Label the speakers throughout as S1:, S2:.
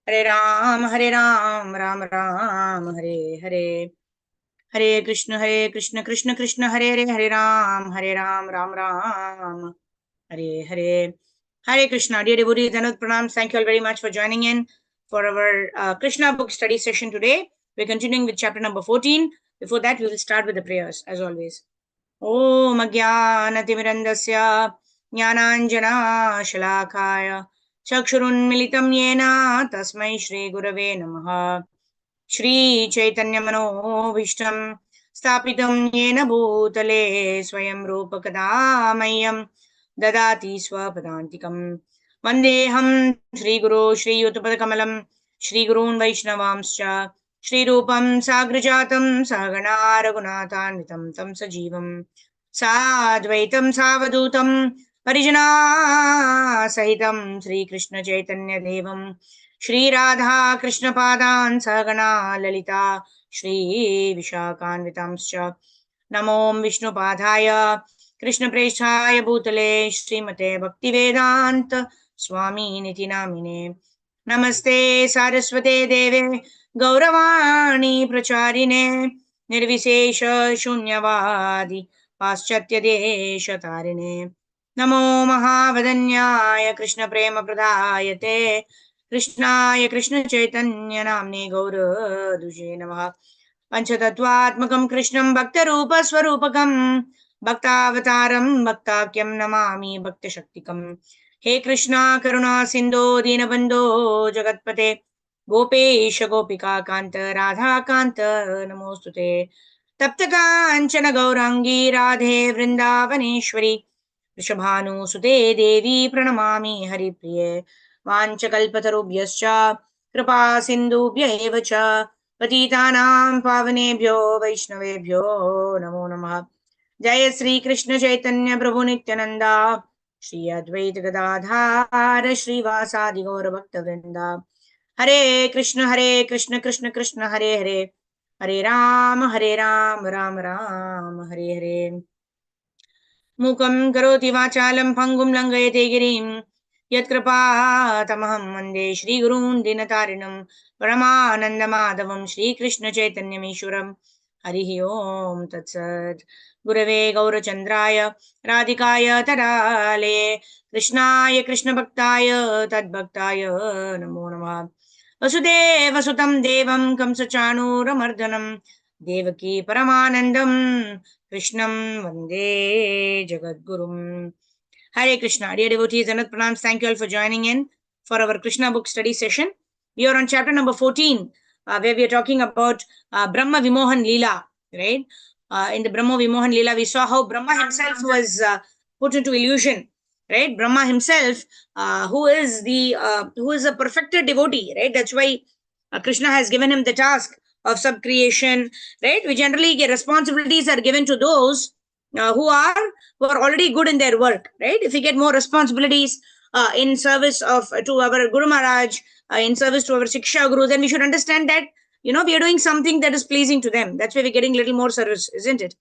S1: Hare Ram, Ram Ram, Hare Hare. Hare Krishna, Krishna Krishna, Hare Hare, Hare Ram, Ram Ram, Hare Hare. Hare Krishna, dear devotees, Danut Pranams. Thank you all very much for joining in for our Krishna book study session today. We're continuing with chapter number 14. Before that, we will start with the prayers, as always. Om Ajnanatirandasya Jnananjana Shalakaya Chakshurunmilitam Yena Tasmai Shri Gurave Namaha. Shri Chaitanya Manobhishtam Stapitam Yena Bhutale Swayam Rupa Kadamayam Dadati Swapadantikam Vandeham Shri Guru Shri Yuttapadakamalam Shri Gurun Vaishnavamscha Shri Rupam Sagrajatam Sagana Raghunathanvitam Tam Sajivam Sadvaitam Savadutam Parijana Sahitam Shri Krishna Chaitanya Devam Shri Radha Krishna Padan Sagana Lalita Shri Vishakhanvitamscha Namom Vishnu Padhaya Krishna Preshaya Bhutale Srimate Bhaktivedanta Swami Niti Namine Namaste Saraswate Deve Gauravani Pracharine Nirvisesha Shunyavadi Paschatya Desha Tarine Namo Mahavadanyaya Krishna Prema Pradayate Krishnaya Krishna Chaitanya Namne Gaur Duje Namaha Panchatattvatmakam Krishnam Bhakta Rupa Swarupakam Bhaktavataram Bhaktakyam Namami Bhakta Shaktikam He Krishna Karuna Sindho Dinabandho Jagatpate Gopesha Gopika Kanta Radha Kanta Namostute Taptaka Anchana Gaurangi Radhe Vrindavaneshwari Rishabhanusute Devi Pranamami Haripriye Vanchakalpatarubhyascha Kripa Sindhubhya eva cha Patitanam Pavanebhyo Vaishnavebhyo Namo Namah Jaya Sri Krishna Chaitanya Prabhu Nityananda Shri Advaita Gadadhara Shri Vasadi Gaura Bhakta Vrinda Hare Krishna Krishna Krishna Hare Hare Hare Ram Ram Ram Hare Hare Mukam karoti vachalam phangum langayate girim Yatkrapa Mande Shri Gurun Dinatarinam Paramananda Madhavam Shri Krishna Chaitanya Mishuram Harihi Om Tatsat Gurave Gaurachandraya Radhikaya Tarale Krishnaya Krishna Bhaktaya Tadbhaktaya Namo Namah Vasudeva Sutam Devam Kamsachanuramardanam Devaki Paramanandam Krishnam Vande Jagadgurum. Hare Krishna. Dear devotees, Anat Pranams, thank you all for joining in for our Krishna book study session. We are on chapter number 14, where we are talking about Brahma Vimohan Leela, right? In the Brahma Vimohan Leela, we saw how Brahma himself was put into illusion, right? Brahma himself, who is a perfected devotee, right? That's why Krishna has given him the task of subcreation, right? We generally get responsibilities are given to those who are already good in their work, right? If we get more responsibilities in service of to our Guru Maharaj, in service to our Shiksha Guru, then we should understand that we are doing something that is pleasing to them. That's why we're getting little more service, isn't it?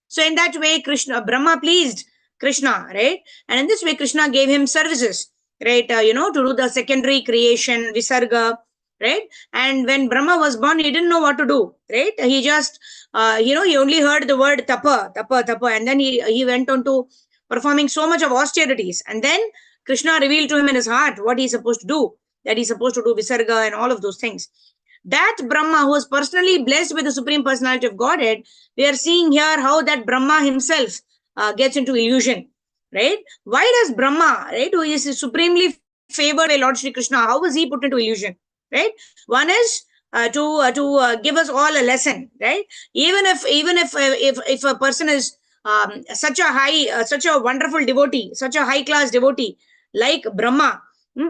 S1: So in that way, Brahma pleased Krishna, right? And in this way, Krishna gave him services, right? To do the secondary creation, Visarga, right? And when Brahma was born, he didn't know what to do, right? He just, he only heard the word tapa, and then he went on to performing so much of austerities. And then Krishna revealed to him in his heart what he's supposed to do, that he's supposed to do Visarga and all of those things. That Brahma, who is personally blessed with the Supreme Personality of Godhead, we are seeing here how that Brahma himself gets into illusion, right? Why does Brahma, right, who is supremely favored by Lord Shri Krishna, how was he put into illusion, right? One is to give us all a lesson, right? Even if a person is such a wonderful devotee, such a high class devotee like Brahma,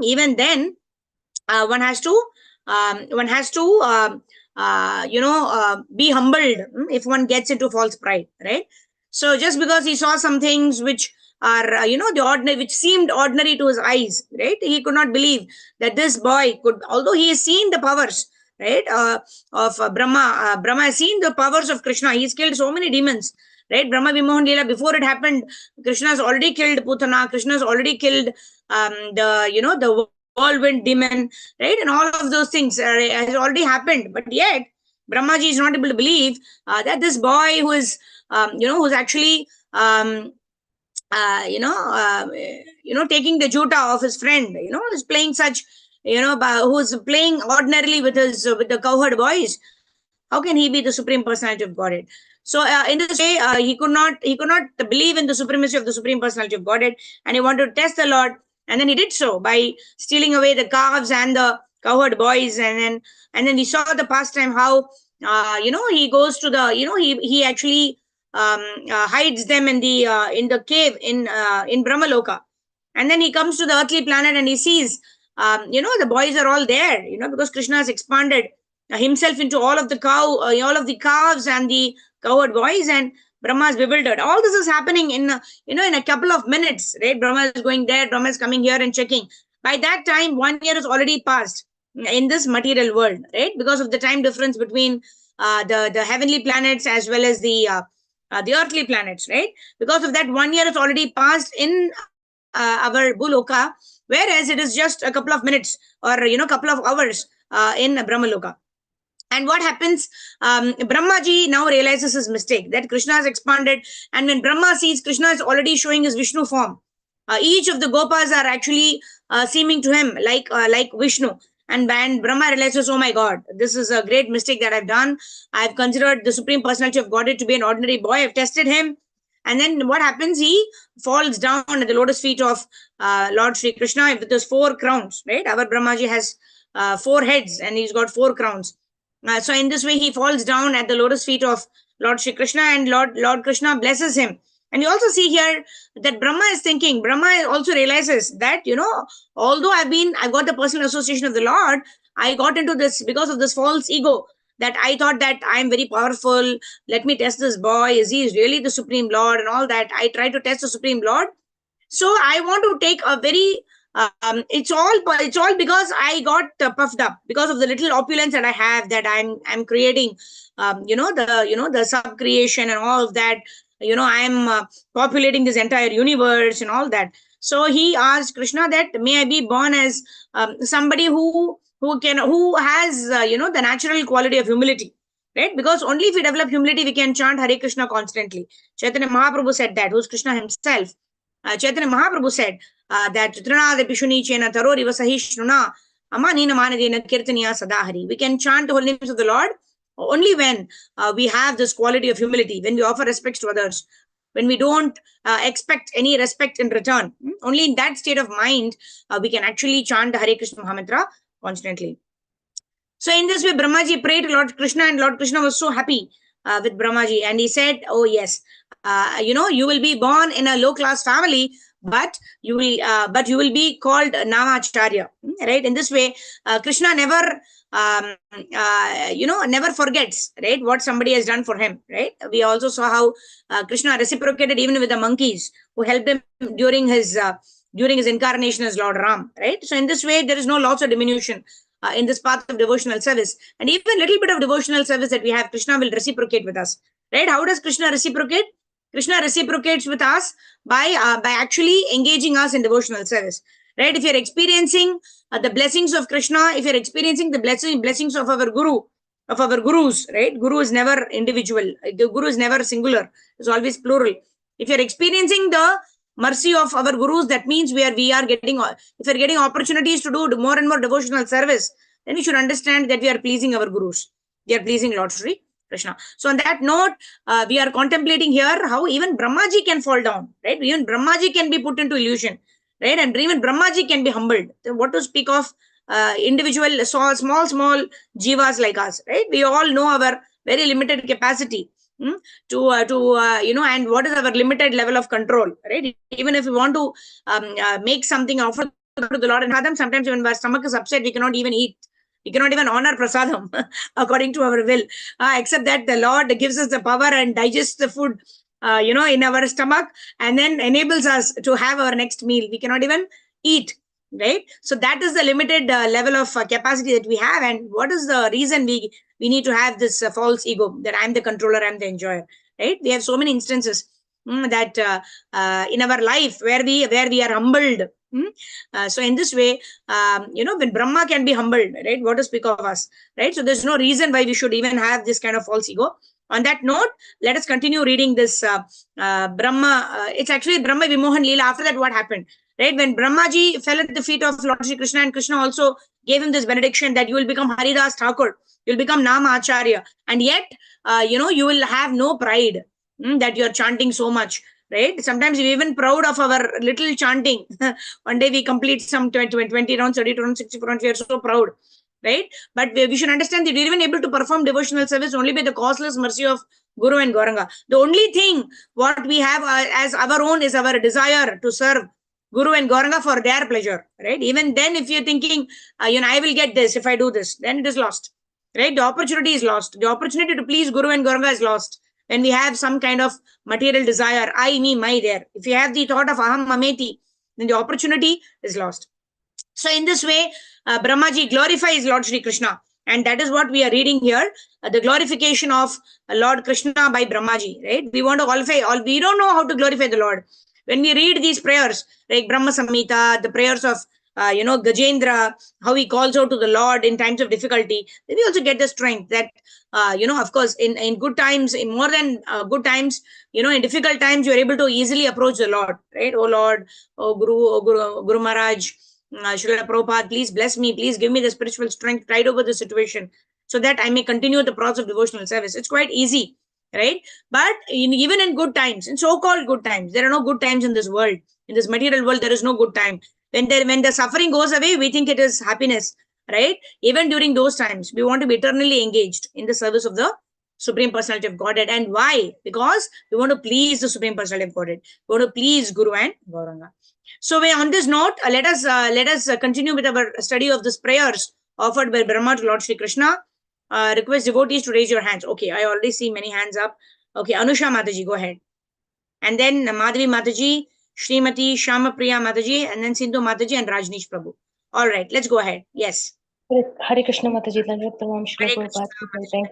S1: even then one has to be humbled if one gets into false pride, right? So just because he saw some things which are the ordinary, which seemed ordinary to his eyes, right? He could not believe that this boy could, although he has seen the powers, right, of Brahma. Brahma has seen the powers of Krishna. He's killed so many demons, right? Brahma Vimohan Leela, before it happened, Krishna has already killed Putana. Krishna has already killed the whirlwind demon, right? And all of those things has already happened. But yet, Brahmaji is not able to believe that this boy who is, who's actually, uh, you know, uh, taking the jota of his friend, is playing such, who's playing ordinarily with with the cowherd boys. How can he be the supreme personality of Godhead? So in this way, he could not believe in the supremacy of the supreme personality of Godhead, and he wanted to test the Lord, and then he did so by stealing away the calves and the cowherd boys, and then we saw the pastime how he goes to the he actually hides them in the cave in Brahmaloka, and then he comes to the earthly planet and he sees the boys are all there, because Krishna has expanded himself into all of the calves and the cowherd boys, and Brahma is bewildered. All this is happening in a couple of minutes, right? Brahma is going there, Brahma is coming here and checking. By that time, 1 year is already passed in this material world, right? Because of the time difference between the heavenly planets as well as the earthly planets, right? Because of that, 1 year is already passed in our Bhuloka, whereas it is just a couple of minutes or couple of hours in Brahmaloka. And what happens? Brahmaji now realizes his mistake, that Krishna has expanded, and when Brahma sees Krishna is already showing his Vishnu form, each of the Gopas are actually seeming to him like Vishnu. And Brahma realizes, oh my God, this is a great mistake that I've done. I've considered the Supreme Personality of Godhead to be an ordinary boy. I've tested him. And then what happens? He falls down at the lotus feet of Lord Sri Krishna with his 4 crowns, right? Our Brahmaji has 4 heads and he's got 4 crowns. So in this way, he falls down at the lotus feet of Lord Sri Krishna, and Lord Krishna blesses him. And you also see here that Brahma is thinking, Brahma also realizes that, although I've got the personal association of the Lord, I got into this because of this false ego, that I thought that I'm very powerful. Let me test this boy. Is he really the Supreme Lord and all that? I try to test the Supreme Lord. So I want to take a very it's all because I got puffed up because of the little opulence that I have, that I'm creating, the sub creation and all of that. I'm populating this entire universe and all that. So he asked Krishna that may I be born as somebody who has the natural quality of humility, right? Because only if we develop humility we can chant Hare Krishna constantly. Chaitanya Mahaprabhu said that, who's Krishna himself. Chaitanya Mahaprabhu said that Trinada Pishuni Chena Tarori Vasahishnuna Amanina Manadina Kirtaniya Sadahari. We can chant the holy names of the Lord only when we have this quality of humility, when we offer respects to others, when we don't expect any respect in return. Only in that state of mind we can actually chant the Hare Krishna Mahamantra constantly. So in this way, Brahmaji prayed to Lord Krishna, and Lord Krishna was so happy with Brahmaji, and he said, oh yes, you will be born in a low class family, but you will be called Namacharya, right? In this way, Krishna never never forgets, right, what somebody has done for him, right? We also saw how Krishna reciprocated even with the monkeys who helped him during his incarnation as Lord Ram, right? So in this way, there is no loss or diminution in this path of devotional service. And even little bit of devotional service that we have, Krishna will reciprocate with us, right? How does Krishna reciprocate? Krishna reciprocates with us by actually engaging us in devotional service, right? If you're experiencing the blessings of Krishna, if you're experiencing the blessings of our gurus, right? Guru is never individual. The guru is never singular. It's always plural. If you're experiencing the mercy of our gurus, that means if we're getting opportunities to do more and more devotional service, then we should understand that we are pleasing our gurus. We are pleasing Lord Sri Krishna. So on that note, we are contemplating here how even Brahmaji can fall down, right? Even Brahmaji can be put into illusion, right? And even Brahmaji can be humbled. What to speak of individual, small jivas like us, right? We all know our very limited capacity and what is our limited level of control, right? Even if we want to make something offer to the Lord and Hadam, sometimes when our stomach is upset, we cannot even eat. We cannot even honor prasadam according to our will, except that the Lord gives us the power and digests the food, in our stomach, and then enables us to have our next meal. We cannot even eat, right? So that is the limited level of capacity that we have. And what is the reason we need to have this false ego that I'm the controller, I'm the enjoyer, right? We have so many instances that in our life where we are humbled, So in this way, when Brahma can be humbled, right, what to speak of us, right? So there's no reason why we should even have this kind of false ego. On that note, let us continue reading this Brahma. It's actually Brahma Vimohan Leela. After that, what happened? Right, when Brahmaji fell at the feet of Lord Shri Krishna, and Krishna also gave him this benediction that you will become Haridas Thakur, you'll become Nama Acharya, and yet, you will have no pride that you're chanting so much, right? Sometimes we're even proud of our little chanting. One day we complete some 20 rounds, 30 rounds, 60 rounds, we are so proud, right? But we should understand that we're even able to perform devotional service only by the causeless mercy of Guru and Gauranga. The only thing what we have as our own is our desire to serve Guru and Gauranga for their pleasure, right? Even then, if you're thinking, I will get this if I do this, then it is lost, right? The opportunity is lost. The opportunity to please Guru and Gauranga is lost when we have some kind of material desire, I, me, my there. If you have the thought of aham, mameti, then the opportunity is lost. So in this way, Brahmaji glorifies Lord Shri Krishna. And that is what we are reading here, the glorification of Lord Krishna by Brahmaji, right? We want to qualify, we don't know how to glorify the Lord. When we read these prayers, like Brahma Samhita, the prayers of, Gajendra, how he calls out to the Lord in times of difficulty, then we also get the strength that, of course, in good times, in more than good times, in difficult times, you're able to easily approach the Lord, right? Oh Lord, oh Guru Maharaj, Srila Prabhupada, please bless me, please give me the spiritual strength to tide over the situation so that I may continue the process of devotional service. It's quite easy, right? But even in good times, in so-called good times, there are no good times in this world. In this material world, there is no good time. When the suffering goes away, we think it is happiness, right? Even during those times, we want to be eternally engaged in the service of the Supreme Personality of Godhead. And why? Because we want to please the Supreme Personality of Godhead. We want to please Guru and Gauranga. So on this note, let us continue with our study of these prayers offered by Brahma to Lord Shri Krishna. Request devotees to raise your hands. Okay, I already see many hands up. Okay, Anusha Mataji, go ahead. And then Madhavi Mataji, Srimati Shama Priya Mataji, and then Sindhu Mataji and Rajneesh Prabhu. All right, let's go ahead. Yes.
S2: Hare Krishna Mataji, thank you,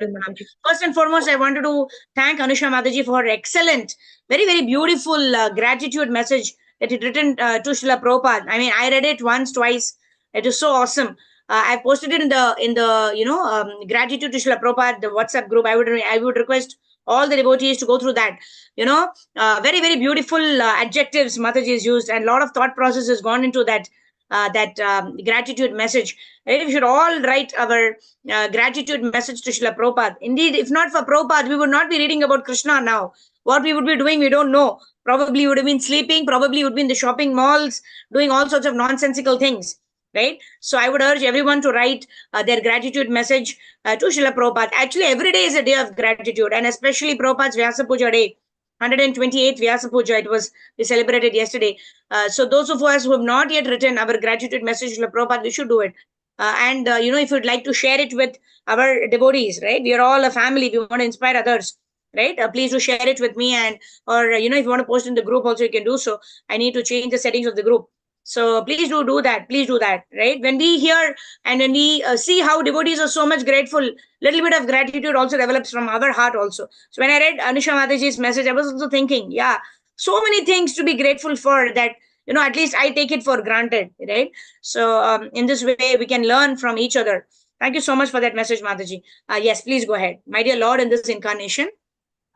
S2: Mataji.
S1: First and foremost, I wanted to thank Anusha Mataji for her excellent, very, very beautiful gratitude message that it written to Srila Prabhupada. I mean, I read it once, twice. It is so awesome. I posted it in the gratitude to Srila Prabhupada, the WhatsApp group. I would request all the devotees to go through that. Very, very beautiful adjectives Mataji has used, and a lot of thought process has gone into that gratitude message. Right? We should all write our gratitude message to Srila Prabhupada. Indeed, if not for Prabhupada, we would not be reading about Krishna now. What we would be doing, we don't know. Probably would have been sleeping, probably would be in the shopping malls, doing all sorts of nonsensical things. Right? So I would urge everyone to write their gratitude message to Srila Prabhupada. Actually, every day is a day of gratitude, and especially Prabhupada's Vyasa Puja day. 128th Vyasa Puja, we celebrated yesterday. So those of us who have not yet written our gratitude message to Prabhupada, we should do it. If you'd like to share it with our devotees, right? We are all a family. We want to inspire others, right? Please do share it with me, or if you want to post in the group also, you can do so. I need to change the settings of the group. So please do that. Please do that, right? When we hear and when we see how devotees are so much grateful, little bit of gratitude also develops from our heart also. So when I read Anusha Mataji's message, I was also thinking, yeah, so many things to be grateful for that, at least I take it for granted, right? So in this way, we can learn from each other. Thank you so much for that message, Mataji. Yes, please go ahead. My dear Lord, in this incarnation,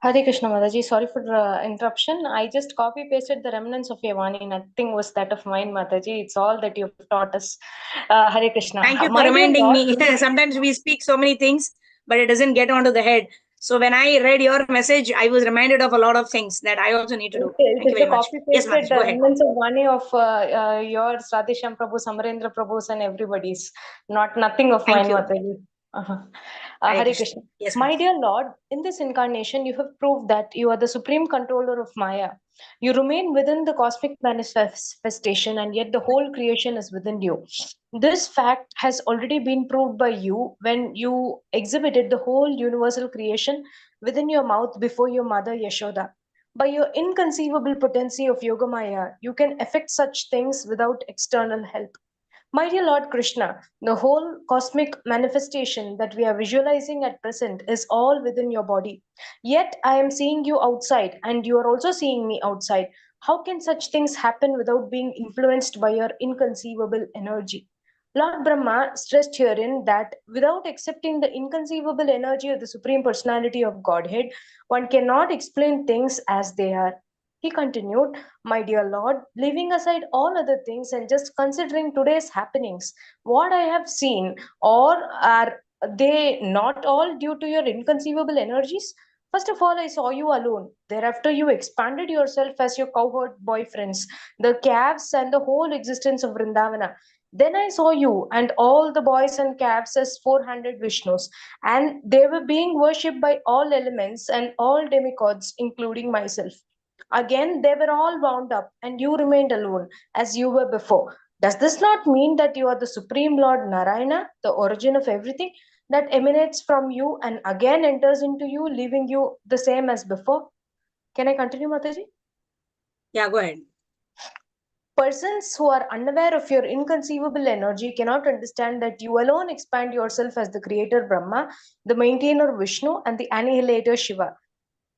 S2: Hare Krishna Mataji, sorry for the interruption. I just copy pasted the remnants of your Vani. Nothing was that of mine, Mataji. It's all that you've taught us. Hare Krishna.
S1: Thank you for reminding me. Sometimes we speak so many things, but it doesn't get onto the head. So when I read your message, I was reminded of a lot of things that I also need to do. Thank you very much.
S2: Yes, Mataji, go ahead. Remnants of Vani of yours, Radhesham Prabhu, Samarendra Prabhu's, and everybody's. Nothing of mine, Mataji. Hare Krishna. Yes, my dear Lord, in this incarnation, you have proved that you are the supreme controller of Maya. You remain within the cosmic manifestation, and yet the whole creation is within you. This fact has already been proved by you when you exhibited the whole universal creation within your mouth before your mother Yashoda. By your inconceivable potency of Yogamaya, you can effect such things without external help. My dear Lord Krishna, the whole cosmic manifestation that we are visualizing at present is all within your body. Yet I am seeing you outside, and you are also seeing me outside. How can such things happen without being influenced by your inconceivable energy? Lord Brahma stressed herein that without accepting the inconceivable energy of the Supreme Personality of Godhead, one cannot explain things as they are. He continued, my dear Lord, leaving aside all other things and just considering today's happenings, what I have seen, or are they not all due to your inconceivable energies? First of all, I saw you alone. Thereafter, you expanded yourself as your cowherd boyfriends, the calves, and the whole existence of Vrindavana. Then I saw you and all the boys and calves as 400 Vishnus, and they were being worshipped by all elements and all demigods, including myself. Again, they were all wound up, and you remained alone as you were before. Does this not mean that you are the Supreme Lord Narayana, the origin of everything that emanates from you and again enters into you, leaving you the same as before? Can I continue, Mataji?
S1: Yeah, go ahead.
S2: Persons who are unaware of your inconceivable energy cannot understand that you alone expand yourself as the creator Brahma, the maintainer Vishnu, and the annihilator Shiva.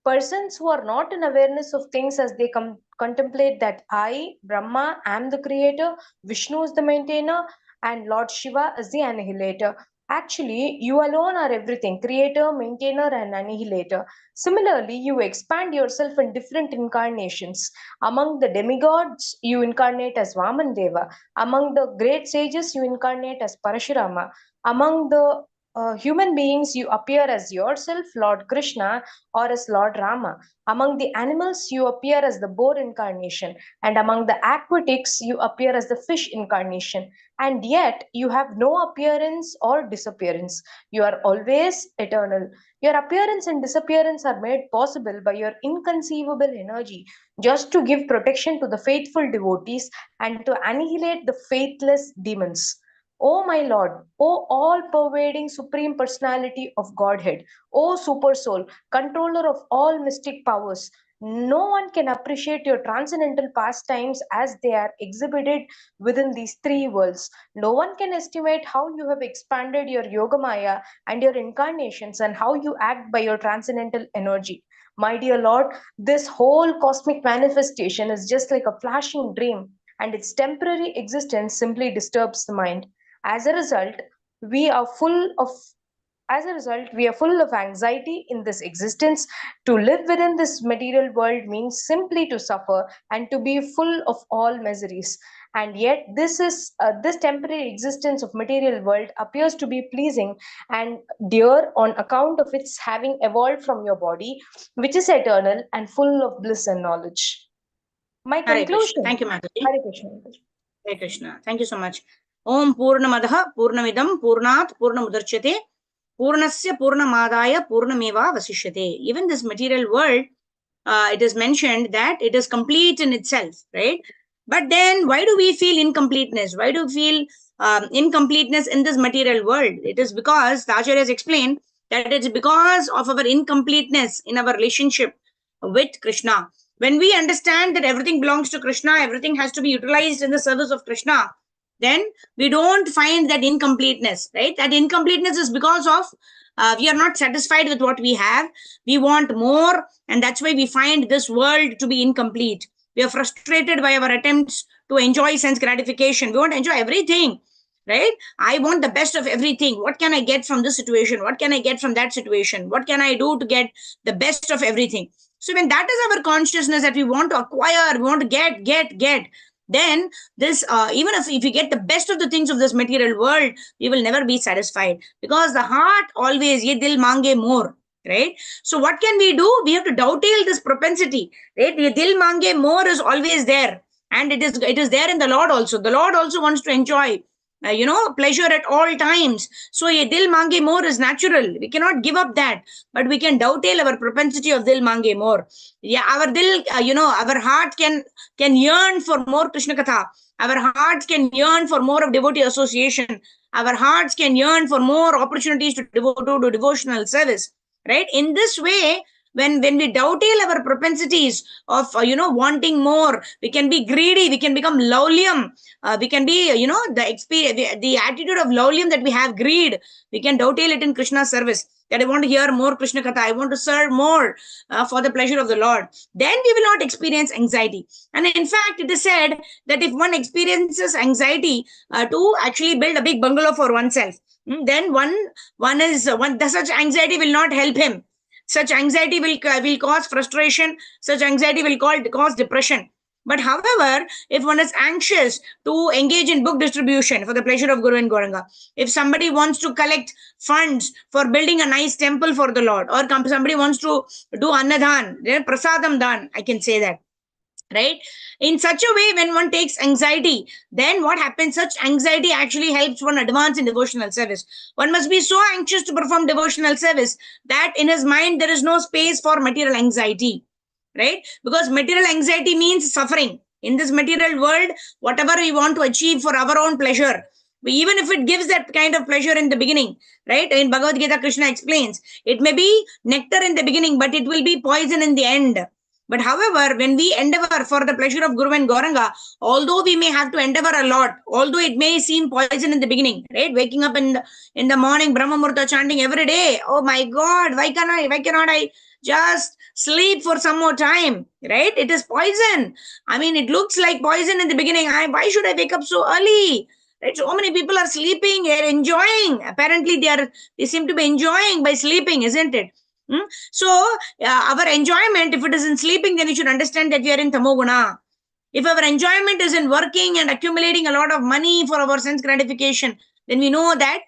S2: Persons who are not in awareness of things as they contemplate that I, Brahma, am the creator, Vishnu is the maintainer, and Lord Shiva is the annihilator. Actually, you alone are everything, creator, maintainer, and annihilator. Similarly, you expand yourself in different incarnations. Among the demigods, you incarnate as Vamandeva. Among the great sages, you incarnate as Parashurama. Among the human beings, you appear as yourself, Lord Krishna, or as Lord Rama. Among the animals, you appear as the boar incarnation, and among the aquatics, you appear as the fish incarnation. And yet, you have no appearance or disappearance. You are always eternal. Your appearance and disappearance are made possible by your inconceivable energy, just to give protection to the faithful devotees and to annihilate the faithless demons. O my Lord, O all pervading Supreme Personality of Godhead, O Super Soul, controller of all mystic powers, no one can appreciate your transcendental pastimes as they are exhibited within these three worlds. No one can estimate how you have expanded your Yogamaya and your incarnations and how you act by your transcendental energy. My dear Lord, this whole cosmic manifestation is just like a flashing dream, and its temporary existence simply disturbs the mind. As a result, we are full of anxiety in this existence. To live within this material world means simply to suffer and to be full of all miseries. And yet, this temporary existence of material world appears to be pleasing and dear on account of its having evolved from your body, which is eternal and full of bliss and knowledge. My
S1: Hare
S2: conclusion.
S1: Krishna. Thank you, Mataji.
S2: Hare Krishna.
S1: Hare Krishna. Thank you so much. Om Purnamadaha Purnamidam Purnat Purnamudachyate Purnasya Purnamadaya Purnameva Vasishyate. Even this material world, it is mentioned that it is complete in itself, right? But then why do we feel incompleteness? Why do we feel incompleteness in this material world? It is because the Acharya has explained that it's because of our incompleteness in our relationship with Krishna. When we understand that everything belongs to Krishna, everything has to be utilized in the service of Krishna, then we don't find that incompleteness, right? That incompleteness is because of we are not satisfied with what we have. We want more, and that's why we find this world to be incomplete. We are frustrated by our attempts to enjoy sense gratification. We want to enjoy everything, right? I want the best of everything. What can I get from this situation? What can I get from that situation? What can I do to get the best of everything? So when that is our consciousness, that we want to acquire, we want to get, then this even if we get the best of the things of this material world, we will never be satisfied, because the heart always ye dil mange more, right? So what can we do? We have to dovetail this propensity, right? Ye dil mange more is always there, and it is there in the Lord also. The Lord also wants to enjoy pleasure at all times. So a dil mange more is natural. We cannot give up that, but we can dovetail our propensity of dil mange more. Yeah, our dil, our heart can yearn for more Krishna Katha. Our hearts can yearn for more of devotee association. Our hearts can yearn for more opportunities to devote to devotional service. Right? In this way, when we dovetail our propensities of, wanting more, we can be greedy, we can become lowlium, we can be, the attitude of lowlium that we have, greed, we can dovetail it in Krishna's service. That I want to hear more Krishna Katha, I want to serve more for the pleasure of the Lord. Then we will not experience anxiety. And in fact, it is said that if one experiences anxiety to actually build a big bungalow for oneself, then such anxiety will not help him. Such anxiety will cause frustration. Such anxiety will cause depression. But however, if one is anxious to engage in book distribution for the pleasure of Guru and Gauranga, if somebody wants to collect funds for building a nice temple for the Lord, or somebody wants to do Annadan, Prasadam Dan, I can say that, right? In such a way, when one takes anxiety, then what happens? Such anxiety actually helps one advance in devotional service. One must be so anxious to perform devotional service that in his mind there is no space for material anxiety, right? Because material anxiety means suffering. In this material world, whatever we want to achieve for our own pleasure, even if it gives that kind of pleasure in the beginning, right? In Bhagavad Gita, Krishna explains, it may be nectar in the beginning, but it will be poison in the end. But however, when we endeavor for the pleasure of Guru and Gauranga, although we may have to endeavor a lot, although it may seem poison in the beginning, right? Waking up in the morning, Brahma Murta chanting every day. Oh my God, why cannot I just sleep for some more time, right? It is poison. I mean, it looks like poison in the beginning. Why should I wake up so early? Right? So many people are sleeping, they're enjoying. Apparently, they seem to be enjoying by sleeping, isn't it? So, our enjoyment, if it is in sleeping, then you should understand that we are in Tamoguna. If our enjoyment is in working and accumulating a lot of money for our sense gratification, then we know that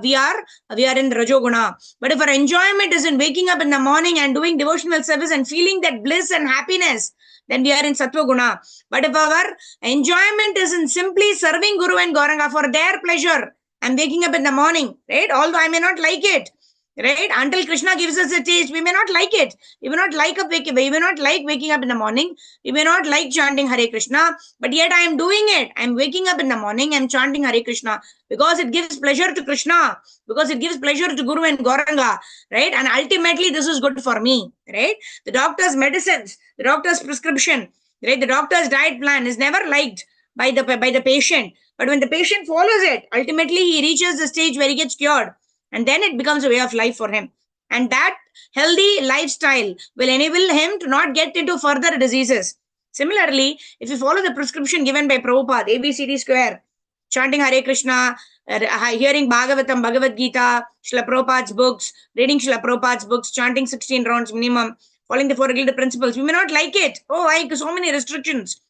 S1: we are in Rajoguna. But if our enjoyment is in waking up in the morning and doing devotional service and feeling that bliss and happiness, then we are in Sattva Guna. But if our enjoyment is in simply serving Guru and Gauranga for their pleasure and waking up in the morning, right? Although I may not like it, right? Until Krishna gives us a taste, we may not like it. We may not like waking up in the morning. We may not like chanting Hare Krishna, but yet I am doing it. I am waking up in the morning, I am chanting Hare Krishna because it gives pleasure to Krishna, because it gives pleasure to Guru and Gauranga, right? And ultimately, this is good for me, right? The doctor's medicines, the doctor's prescription, right? The doctor's diet plan is never liked by the patient. But when the patient follows it, ultimately he reaches the stage where he gets cured. And then it becomes a way of life for him. And that healthy lifestyle will enable him to not get into further diseases. Similarly, if you follow the prescription given by Prabhupada, ABCD square, chanting Hare Krishna, hearing Bhagavatam, Bhagavad Gita, Srila Prabhupada's books, reading Srila Prabhupada's books, chanting 16 rounds minimum, following the four regulated principles, we may not like it. Oh, why? So many restrictions.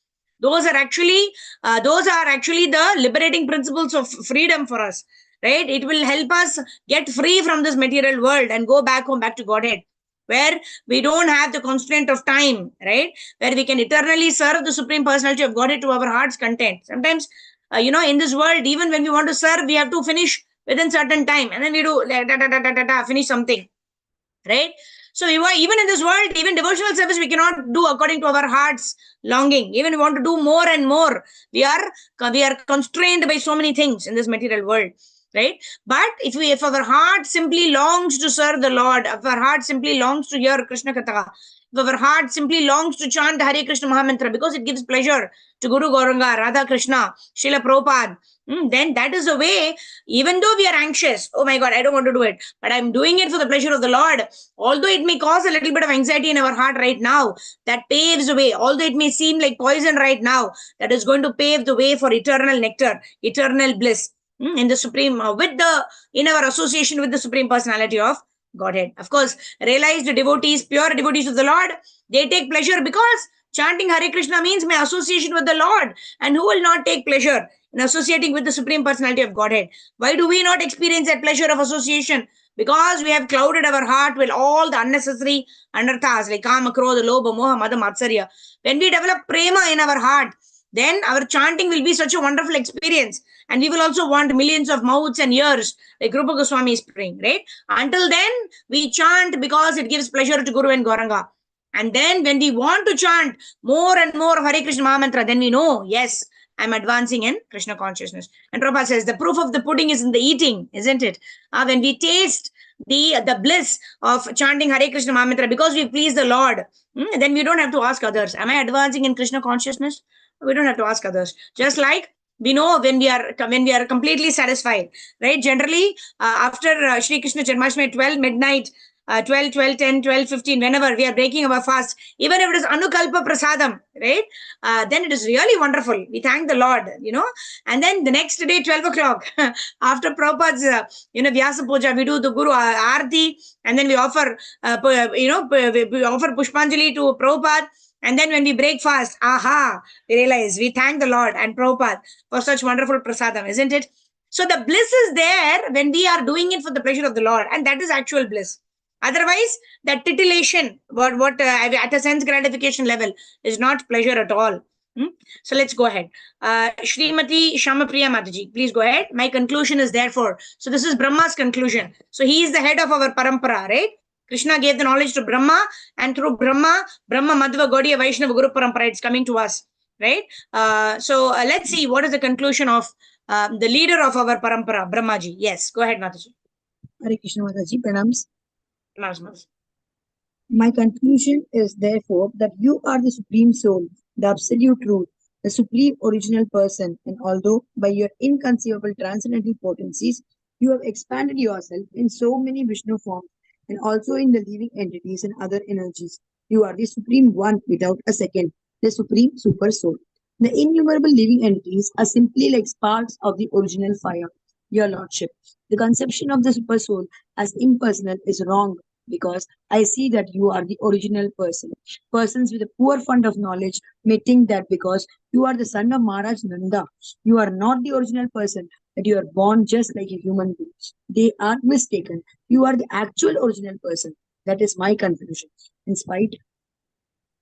S1: Those are actually the liberating principles of freedom for us. Right? It will help us get free from this material world and go back home, back to Godhead, where we don't have the constraint of time, right? Where we can eternally serve the Supreme Personality of Godhead to our heart's content. Sometimes, in this world, even when we want to serve, we have to finish within certain time. And then we do finish something, right? So even in this world, even devotional service, we cannot do according to our heart's longing. Even we want to do more and more, we are constrained by so many things in this material world. Right? But if our heart simply longs to serve the Lord, if our heart simply longs to hear Krishna Katha, if our heart simply longs to chant the Hare Krishna Mahamantra because it gives pleasure to Guru Gauranga, Radha Krishna, Srila Prabhupada, then that is the way, even though we are anxious, oh my God, I don't want to do it, but I'm doing it for the pleasure of the Lord. Although it may cause a little bit of anxiety in our heart right now, that paves the way. Although it may seem like poison right now, that is going to pave the way for eternal nectar, eternal bliss. In the Supreme, in our association with the Supreme Personality of Godhead. Of course, realized devotees, pure devotees of the Lord, they take pleasure because chanting Hare Krishna means my association with the Lord. And who will not take pleasure in associating with the Supreme Personality of Godhead? Why do we not experience that pleasure of association? Because we have clouded our heart with all the unnecessary anarthas like Kama, Krodha, Lobha, Moha, Mada, Matsarya. When we develop prema in our heart, then our chanting will be such a wonderful experience. And we will also want millions of mouths and ears, like Rupa Goswami is praying, right? Until then, we chant because it gives pleasure to Guru and Gauranga. And then when we want to chant more and more of Hare Krishna Mahamantra, then we know, yes, I'm advancing in Krishna consciousness. And Prabhupada says, the proof of the pudding is in the eating, isn't it? When we taste the bliss of chanting Hare Krishna Mahamantra, because we please the Lord, then we don't have to ask others, am I advancing in Krishna consciousness? We don't have to ask others. Just like we know when we are completely satisfied, right? Generally, after Shri Krishna Janmashtami, 12 midnight, 12, 12, 10, 12, 15, whenever we are breaking our fast, even if it is Anukalpa Prasadam, right? Then it is really wonderful. We thank the Lord, and then the next day, 12 o'clock, after Prabhupada's, Vyasa Puja, we do the Guru Aarti, and then we offer, we offer Pushpanjali to Prabhupada. And then when we break fast, we realize we thank the Lord and Prabhupada for such wonderful prasadam, isn't it? So the bliss is there when we are doing it for the pleasure of the Lord, and that is actual bliss. Otherwise, that titillation, what at a sense gratification level, is not pleasure at all. So let's go ahead. Srimati Shamapriya Mataji, please go ahead. My conclusion is therefore, so this is Brahma's conclusion. So he is the head of our parampara, right? Krishna gave the knowledge to Brahma, and through Brahma, Madhva, Gaudiya, Vaishnava, Guru Parampara, it's coming to us, right? So let's see what is the conclusion of the leader of our parampara, Brahmaji. Yes, go ahead, Mataji.
S3: Hare Krishna Mataji, pranams.
S1: Namaste.
S3: My conclusion is therefore that you are the supreme soul, the absolute truth, the supreme original person, and although by your inconceivable transcendental potencies you have expanded yourself in so many Vishnu forms and also in the living entities and other energies, you are the supreme one without a second, the supreme super soul. The innumerable living entities are simply like sparks of the original fire, your lordship. The conception of the super soul as impersonal is wrong, because I see that you are the original person. Persons with a poor fund of knowledge may think that because you are the son of Maharaj Nanda, you are not the original person, that you are born just like a human being. They are mistaken. You are the actual original person. That is my conclusion. In spite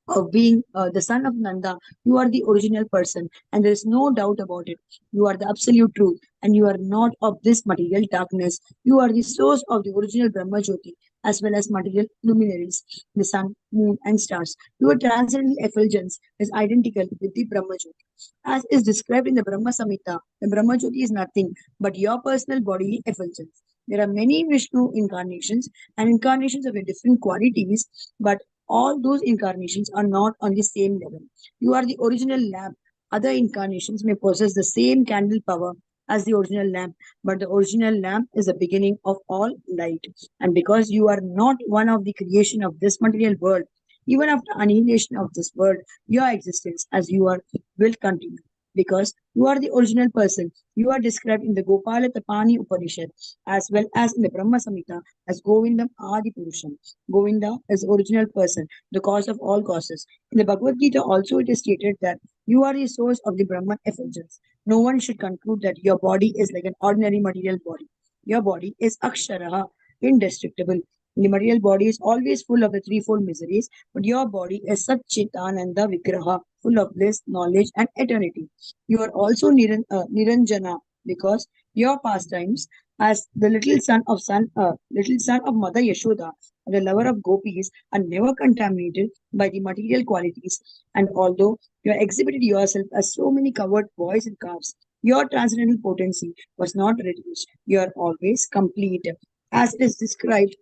S3: of being the son of Nanda, you are the original person, and there is no doubt about it. You are the absolute truth, and you are not of this material darkness. You are the source of the original Brahma Jyoti, as well as material luminaries, the sun, moon, and stars. Your transcendental effulgence is identical with the Brahma Jyoti. As is described in the Brahma Samhita, the Brahma Jyoti is nothing but your personal bodily effulgence. There are many Vishnu incarnations and incarnations of different qualities, but all those incarnations are not on the same level. You are the original lamp. Other incarnations may possess the same candle power as the original lamp, but the original lamp is the beginning of all light. And because you are not one of the creation of this material world, even after annihilation of this world, your existence as you are will continue. Because you are the original person, you are described in the Gopala Tapani Upanishad as well as in the Brahma Samhita as Govindam Adi Purusham. Govinda is the original person, the cause of all causes. In the Bhagavad Gita also it is stated that you are the source of the Brahman effulgence. No one should conclude that your body is like an ordinary material body. Your body is Aksharaha, indestructible. The material body is always full of the threefold miseries, but your body is Satchitananda Vigraha, full of bliss, knowledge, and eternity. You are also Niranjana, because your pastimes as the little son of Mother Yashoda, the lover of gopis, are never contaminated by the material qualities. And although you have exhibited yourself as so many covered boys and calves, your transcendental potency was not reduced. You are always complete, as it is described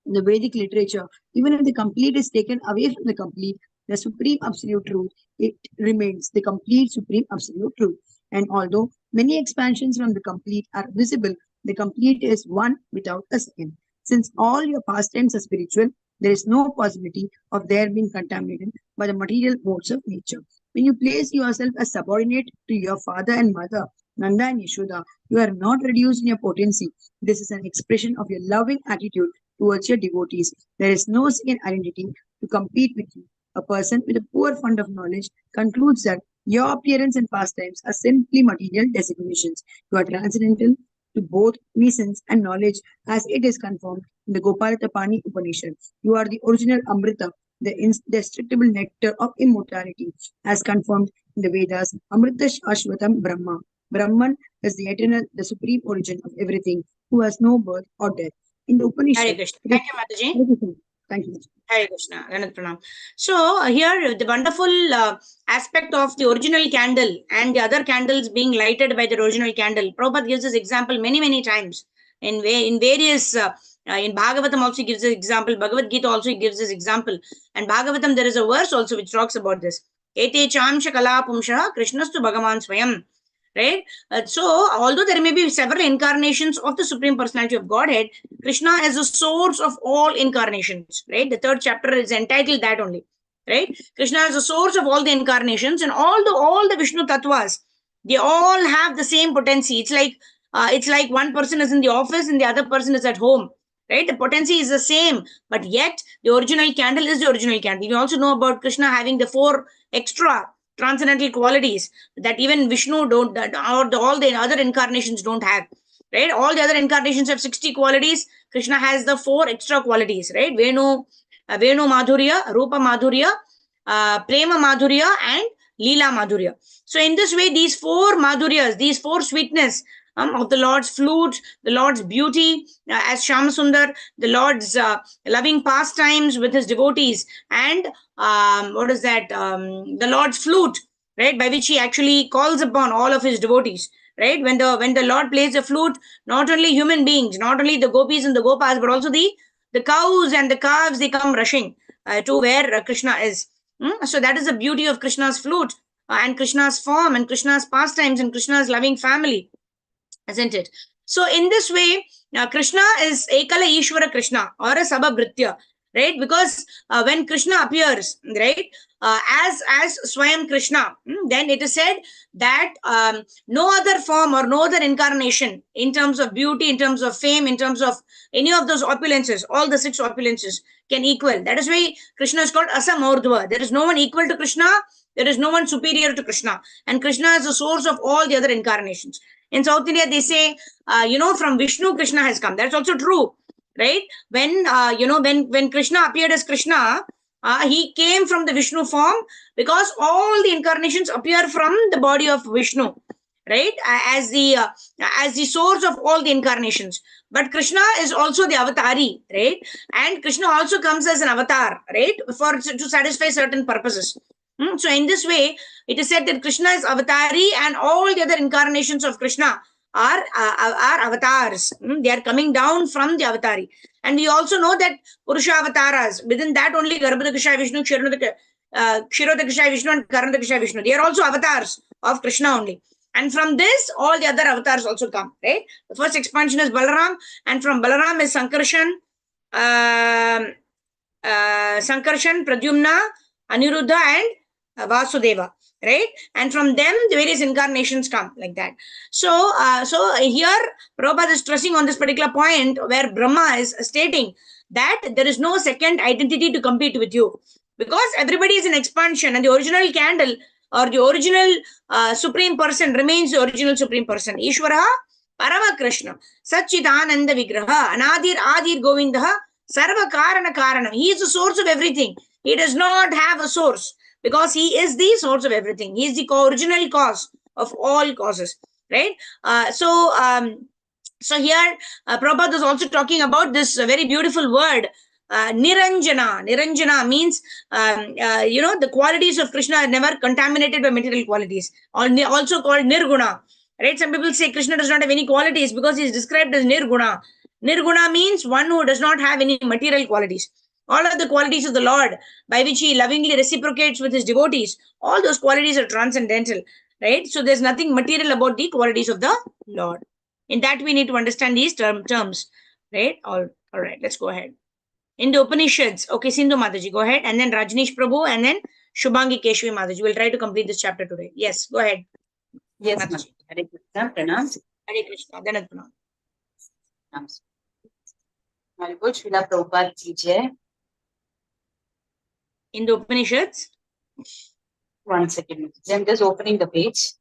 S3: in the Vedic literature. Even if the complete is taken away from the complete, the supreme absolute truth, it remains the complete supreme absolute truth. And although many expansions from the complete are visible, the complete is one without a second. Since all your pastimes are spiritual, there is no possibility of their being contaminated by the material modes of nature. When you place yourself as subordinate to your father and mother, Nanda and Yashoda, you are not reduced in your potency. This is an expression of your loving attitude towards your devotees. There is no second identity to compete with you. A person with a poor fund of knowledge concludes that your appearance and pastimes are simply material designations. You are transcendental to both essence and knowledge, as it is confirmed in the Gopala Upanishad. You are the original Amrita, the indestructible nectar of immortality, as confirmed in the Vedas. Amrita Shashvatam Brahma. Brahman is the eternal, the supreme origin of everything, who has no birth or death. In the Upanishad.
S1: Hare Krishna. Thank you, Mataji.
S3: Thank you.
S1: Hare Krishna. Pranam. So here the wonderful aspect of the original candle and the other candles being lighted by the original candle. Prabhupada gives this example many, many times. In various in Bhagavatam also gives this example. Bhagavad Gita also gives this example. And Bhagavatam, there is a verse also which talks about this. Ete chamsha kala pumsha Krishnastu Bhagavan Swayam. Right? So, although there may be several incarnations of the Supreme Personality of Godhead, Krishna is the source of all incarnations. Right? The third chapter is entitled that only. Right? Krishna is the source of all the incarnations, and all the Vishnu Tattvas, they all have the same potency. It's like one person is in the office and the other person is at home. Right? The potency is the same, but yet the original candle is the original candle. We also know about Krishna having the 4 extra transcendental qualities that even Vishnu don't, or all the other incarnations don't have. Right? All the other incarnations have 60 qualities. Krishna has the 4 extra qualities. Right? Venu Madhurya, Rupa Madhurya, Prema Madhurya, and Leela Madhurya. So in this way, these 4 Madhuryas, these 4 sweetness of the Lord's flute, the Lord's beauty as Shyamasundar, the Lord's loving pastimes with his devotees, and the Lord's flute, right, by which he actually calls upon all of his devotees. Right, when the Lord plays the flute, not only human beings, not only the gopis and the gopas, but also the cows and the calves, they come rushing to where Krishna is. So that is the beauty of Krishna's flute and Krishna's form and Krishna's pastimes and Krishna's loving family, isn't it? So in this way, Krishna is Ekala Ishvara Krishna or a Sabhabritya, right? Because when Krishna appears, right, as Swayam Krishna, then it is said that no other form or no other incarnation in terms of beauty, in terms of fame, in terms of any of those opulences, all the 6 opulences can equal. That is why Krishna is called Asamordhva. There is no one equal to Krishna. There is no one superior to Krishna. And Krishna is the source of all the other incarnations. In South India, they say, from Vishnu, Krishna has come. That's also true, right? When, when Krishna appeared as Krishna, he came from the Vishnu form because all the incarnations appear from the body of Vishnu, right? As the source of all the incarnations. But Krishna is also the avatari, right? And Krishna also comes as an avatar, right? To satisfy certain purposes. So in this way, it is said that Krishna is avatari and all the other incarnations of Krishna are avatars. They are coming down from the avatari. And we also know that Purusha avatars, within that only Garbhodakashayi Vishnu, Kshirodakashayi Vishnu and Karanadakashayi Vishnu, they are also avatars of Krishna only. And from this, all the other avatars also come, right? The first expansion is Balaram, and from Balaram is Sankarshan, Pradyumna, Aniruddha, and Vasudeva, right? And from them, the various incarnations come like that. So here, Prabhupada is stressing on this particular point where Brahma is stating that there is no second identity to compete with you, because everybody is in expansion and the original candle or the original Supreme Person remains the original Supreme Person. Ishvara Parama Krishna Satchidananda Vigraha Anadir Adir Govindaha Sarva Karana Karanam. He is the source of everything. He does not have a source, because he is the source of everything. He is the original cause of all causes, right? So here Prabhupada is also talking about this very beautiful word, Niranjana. Niranjana means, the qualities of Krishna are never contaminated by material qualities, also called Nirguna, right? Some people say Krishna does not have any qualities because he is described as Nirguna. Nirguna means one who does not have any material qualities. All of the qualities of the Lord, by which he lovingly reciprocates with his devotees, all those qualities are transcendental, right? So there's nothing material about the qualities of the Lord. In that, we need to understand these terms, right? All right, let's go ahead. In the Upanishads, okay, Sindhu Mataji, go ahead, and then Rajneesh Prabhu, and then Shubhangi Keshvi Mataji. We'll try to complete this chapter today. Yes, go ahead.
S4: Yes, Mataji. Hare Krishna, pranam.
S1: Hare Krishna, Danat pranam.
S4: Haribol Srila Prabhupada ki jai.
S1: In the Upanishads?
S4: 1 second. I'm just opening the page.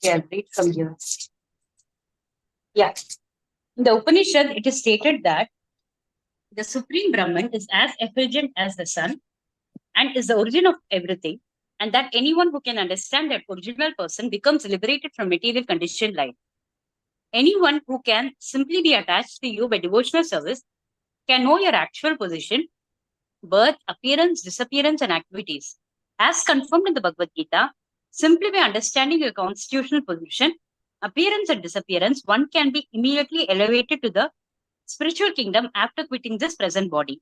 S4: Yeah, I'll read from here. Yeah. In the Upanishad, it is stated that the Supreme Brahman is as effulgent as the sun and is the origin of everything, and that anyone who can understand that original person becomes liberated from material conditioned life. Anyone who can simply be attached to you by devotional service can know your actual position, birth, appearance, disappearance, and activities. As confirmed in the Bhagavad Gita, Simply by understanding your constitutional position, appearance and disappearance, one can be immediately elevated to the spiritual kingdom after quitting this present body.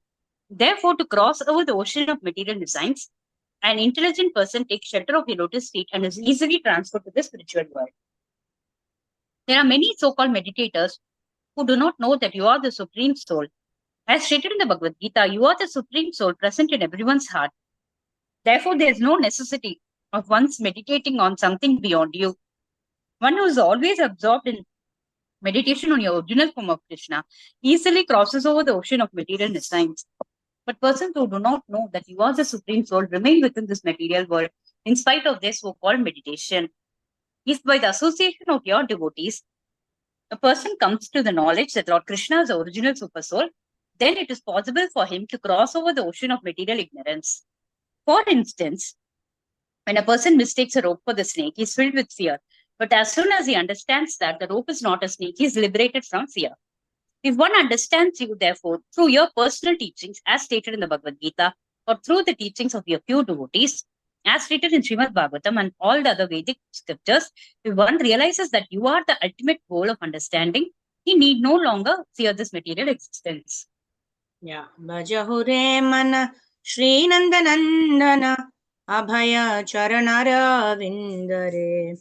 S4: Therefore, to cross over the ocean of material designs, an intelligent person takes shelter of your lotus feet and is easily transferred to the spiritual world. There are many so-called meditators who do not know that you are the Supreme Soul. As stated in the Bhagavad Gita, you are the Supreme Soul present in everyone's heart. Therefore, there is no necessity of one's meditating on something beyond you. One who is always absorbed in meditation on your original form of Krishna easily crosses over the ocean of material designs. But persons who do not know that you are the Supreme Soul remain within this material world in spite of this so-called meditation. If by the association of your devotees, a person comes to the knowledge that Lord Krishna is the original Super Soul, then it is possible for him to cross over the ocean of material ignorance. For instance, when a person mistakes a rope for the snake, he is filled with fear. But as soon as he understands that the rope is not a snake, he is liberated from fear. If one understands you, therefore, through your personal teachings, as stated in the Bhagavad Gita, or through the teachings of your pure devotees, as stated in Srimad Bhagavatam and all the other Vedic scriptures, if one realizes that you are the ultimate goal of understanding, he need no longer fear this material existence.
S1: Yeah. Bhajahure mana Shri Nandanandana Abhaya Charanara Vindare.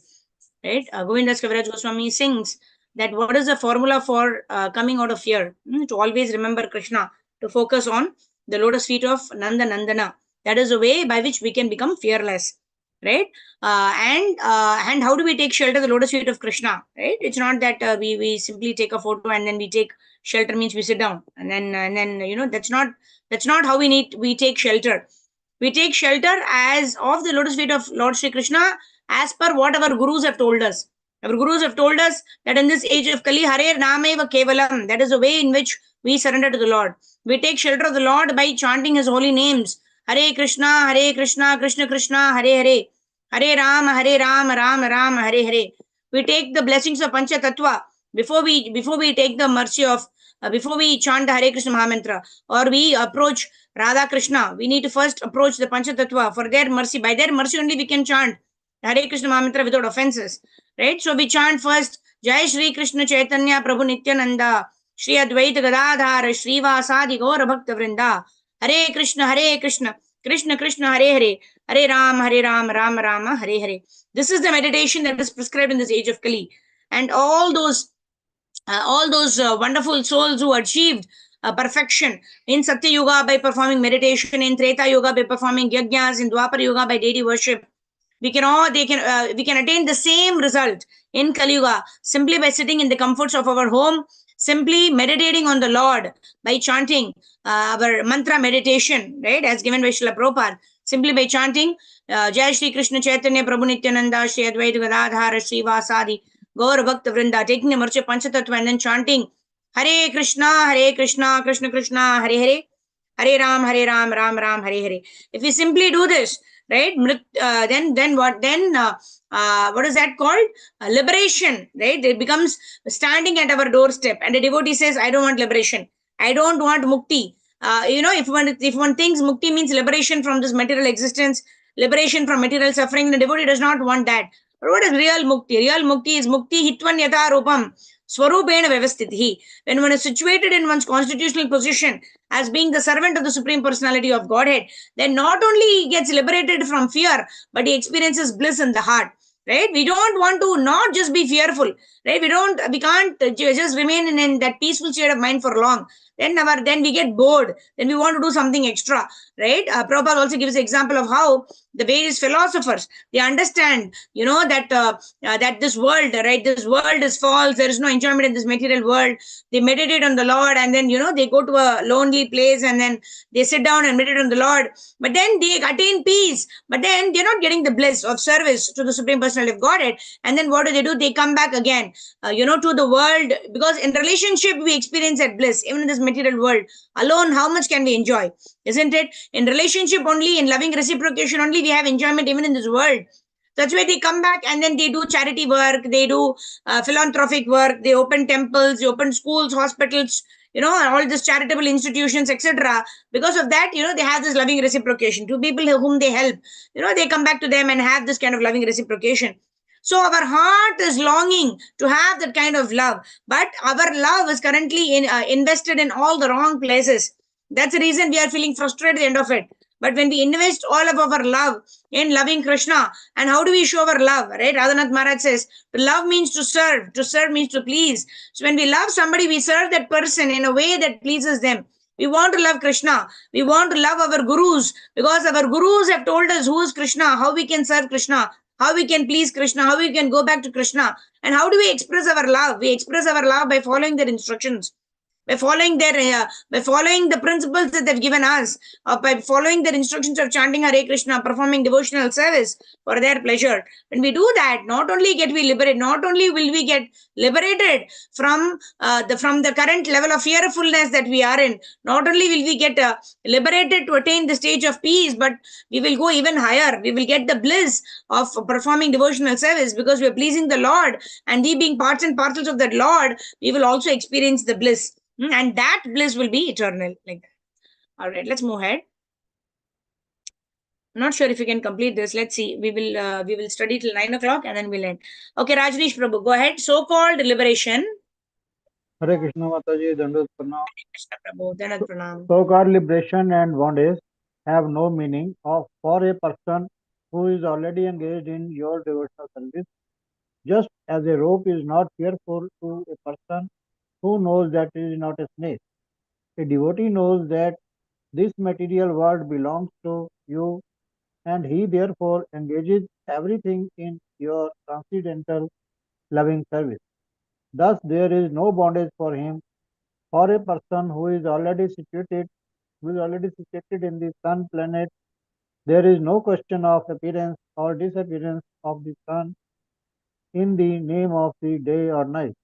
S1: Right? Govindas Kaviraj Goswami sings that what is the formula for coming out of fear? To always remember Krishna, to focus on the lotus feet of Nandanandana. That is the way by which we can become fearless. Right? And how do we take shelter? The lotus feet of Krishna. Right? It's not that we simply take a photo and then we take shelter, means we sit down and then that's not how we take shelter. We take shelter as of the lotus feet of Lord Shri Krishna as per what our gurus have told us. Our gurus have told us that in this age of Kali, Hare Nameva Kevalam, that is the way in which we surrender to the Lord. We take shelter of the Lord by chanting his holy names. Hare Krishna, Krishna Krishna, Hare Hare. Hare Ram, Ram Ram, Hare Hare. We take the blessings of Pancha Tattva before we take the mercy of before we chant the Hare Krishna Mahamantra, or we approach Radha Krishna, we need to first approach the Pancha Tattva for their mercy. By their mercy only we can chant Hare Krishna Mahamantra without offenses. Right? So we chant first Jai Shri Krishna Chaitanya Prabhu Nityananda Shri Advaita Gadadhara Shri Vasadi Gaur Bhakta Vrinda Hare Krishna Krishna Krishna Hare Hare Hare Ram Ram Rama Hare Hare. This is the meditation that is prescribed in this age of Kali. And all those wonderful souls who achieved perfection in Satya Yuga by performing meditation, in Treta Yuga by performing yajnas, in Dwapara Yuga by deity worship, we can attain the same result in Kali Yuga simply by sitting in the comforts of our home, simply meditating on the Lord by chanting our mantra meditation, right, as given by Srila Prabhupada, simply by chanting Jai Shri Krishna Chaitanya Prabhu Nityananda Shri Advaita Gadadhara Shri Vasadi Gaur Bhakta Vrinda, taking the mercy of Panchatattva and then chanting Hare Krishna Krishna Krishna Hare Hare Hare Ram Ram Hare Hare. If we simply do this, right, then what is that called? Liberation, right? It becomes standing at our doorstep, and the devotee says, I don't want liberation, I don't want mukti. If one thinks mukti means liberation from this material existence, liberation from material suffering, the devotee does not want that. But what is real mukti? Real mukti is mukti hitvan yatha rupam swarupena vyavastitihi. When one is situated in one's constitutional position as being the servant of the Supreme Personality of Godhead, then not only he gets liberated from fear, but he experiences bliss in the heart. Right? We don't want to not just be fearful. Right? We can't just remain in that peaceful state of mind for long. Then we get bored. Then we want to do something extra. Right? Prabhupada also gives an example of how the various philosophers, they understand, that this world, right? This world is false. There is no enjoyment in this material world. They meditate on the Lord, and then, they go to a lonely place and then they sit down and meditate on the Lord. But then they attain peace. But then they're not getting the bliss of service to the Supreme Personality of Godhead. And then what do? They come back again, to the world, because in relationship we experience that bliss. Even in this material world alone, how much can we enjoy? Isn't it? In relationship only, in loving reciprocation only, we have enjoyment even in this world. That's why they come back and then they do charity work, they do philanthropic work, they open temples, they open schools, hospitals, all these charitable institutions, etc. Because of that, they have this loving reciprocation. To people whom they help, they come back to them and have this kind of loving reciprocation. So our heart is longing to have that kind of love, but our love is currently invested in all the wrong places. That's the reason we are feeling frustrated at the end of it. But when we invest all of our love in loving Krishna, and how do we show our love, right? Radhanath Maharaj says, to love means to serve means to please. So when we love somebody, we serve that person in a way that pleases them. We want to love Krishna. We want to love our gurus because our gurus have told us who is Krishna, how we can serve Krishna, how we can please Krishna, how we can go back to Krishna. And how do we express our love? We express our love by following their instructions, by following the principles that they've given us, or by following their instructions of chanting Hare Krishna, performing devotional service for their pleasure. When we do that, not only get we liberated, not only will we get liberated from the current level of fearfulness that we are in, not only will we get liberated to attain the stage of peace, but we will go even higher. We will get the bliss of performing devotional service because we are pleasing the Lord, and we being parts and parcels of that Lord, we will also experience the bliss. And that bliss will be eternal, like that. All right, let's move ahead. I'm not sure if we can complete this. Let's see. We will study till 9 o'clock and then we'll end. Okay, Rajneesh Prabhu, go ahead. So-called liberation.
S5: Hare Krishna Mataji, Dandavat Pranam.
S1: Krishna Prabhu, Dandavat Pranam.
S5: So-called liberation and bondage have no meaning for a person who is already engaged in your devotional service. Just as a rope is not fearful to a person who knows that it is not a snake. A devotee knows that this material world belongs to you, and he therefore engages everything in your transcendental loving service. Thus, there is no bondage for him. For a person who is already situated in the sun planet, there is no question of appearance or disappearance of the sun in the name of the day or night.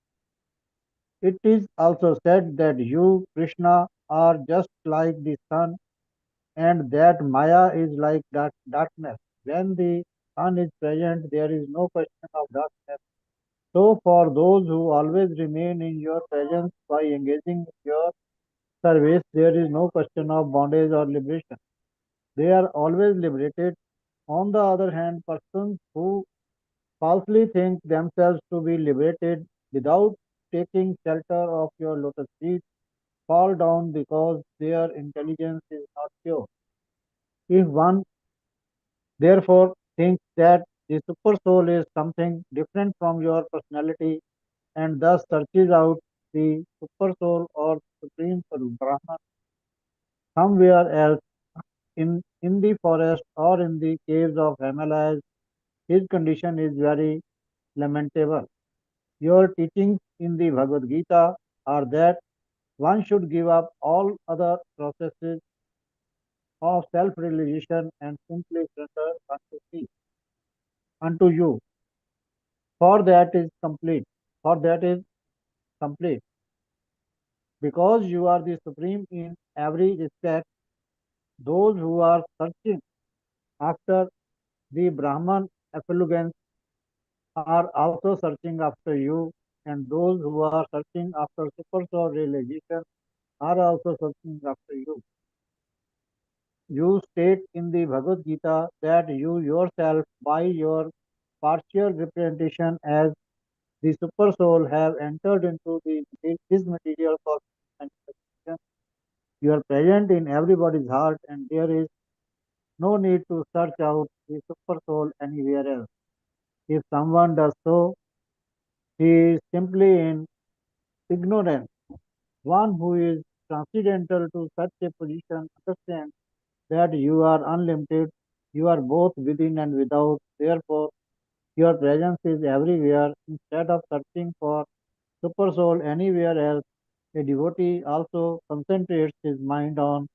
S5: It is also said that you, Krishna, are just like the sun, and that Maya is like darkness. When the sun is present, there is no question of darkness. So, for those who always remain in your presence by engaging in your service, there is no question of bondage or liberation. They are always liberated. On the other hand, persons who falsely think themselves to be liberated without taking shelter of your lotus feet fall down because their intelligence is not pure. If one therefore thinks that the super soul is something different from your personality and thus searches out the super soul or supreme Brahman somewhere else in the forest or in the caves of Himalayas, his condition is very lamentable. Your teachings in the Bhagavad Gita are that one should give up all other processes of self-realization and simply surrender unto you. For that is complete. For that is complete. Because you are the supreme in every respect, those who are searching after the Brahman effulgence are also searching after you, and those who are searching after super soul realization are also searching after you. You state in the Bhagavad Gita that you yourself, by your partial representation as the super soul, have entered into this material cosmic manifestation. You are present in everybody's heart, and there is no need to search out the super soul anywhere else. If someone does so, he is simply in ignorance. One who is transcendental to such a position understands that you are unlimited, you are both within and without, therefore your presence is everywhere. Instead of searching for super soul anywhere else, a devotee also concentrates his mind on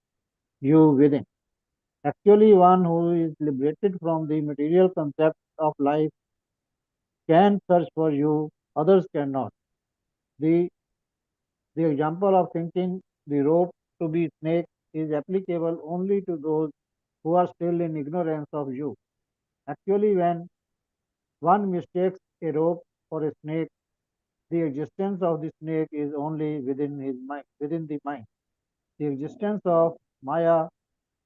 S5: you within. Actually, one who is liberated from the material concepts of life can search for you, others cannot. The, the example of thinking the rope to be snake is applicable only to those who are still in ignorance of you. Actually, when one mistakes a rope for a snake, The existence of the snake is only within his mind, within the mind. The existence of Maya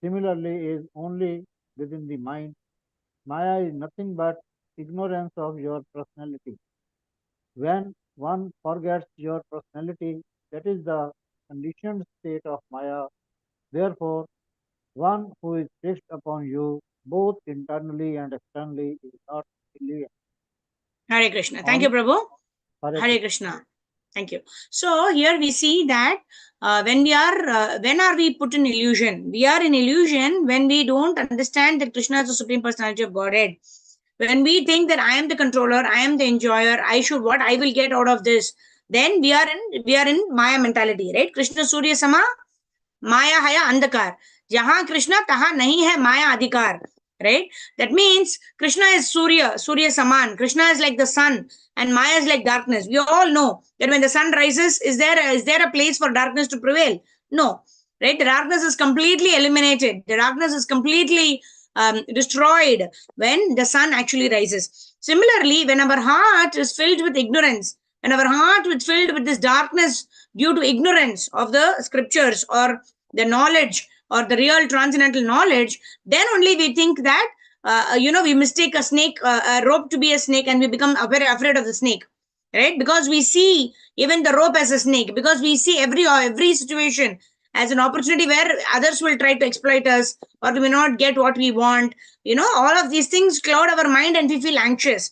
S5: similarly is only within the mind. Maya is nothing but ignorance of your personality. When one forgets your personality, that is the conditioned state of Maya. Therefore, one who is fixed upon you, both internally and externally, is not alien.
S1: Hare Krishna. Thank you, Prabhu. Hare Krishna. Thank you. So here we see that when are we put in illusion? We are in illusion when we don't understand that Krishna is the Supreme Personality of Godhead. When we think that I am the controller, I am the enjoyer, I will get out of this, then we are in Maya mentality, right? Krishna Surya Sama, Maya Haya Andhakar. Jahan Krishna, taha nahi hai Maya Adhikar. Right? That means Krishna is Surya Saman. Krishna is like the sun, and Maya is like darkness. We all know that when the sun rises, is there a place for darkness to prevail? No. Right? The darkness is completely eliminated. The darkness is completely destroyed when the sun actually rises. Similarly, when our heart is filled with ignorance, when our heart is filled with this darkness due to ignorance of the scriptures or the knowledge or the real transcendental knowledge, then only we think that we mistake a rope to be a snake, and we become very afraid of the snake, right? Because we see even the rope as a snake, because we see every situation as an opportunity where others will try to exploit us, or we may not get what we want. All of these things cloud our mind and we feel anxious.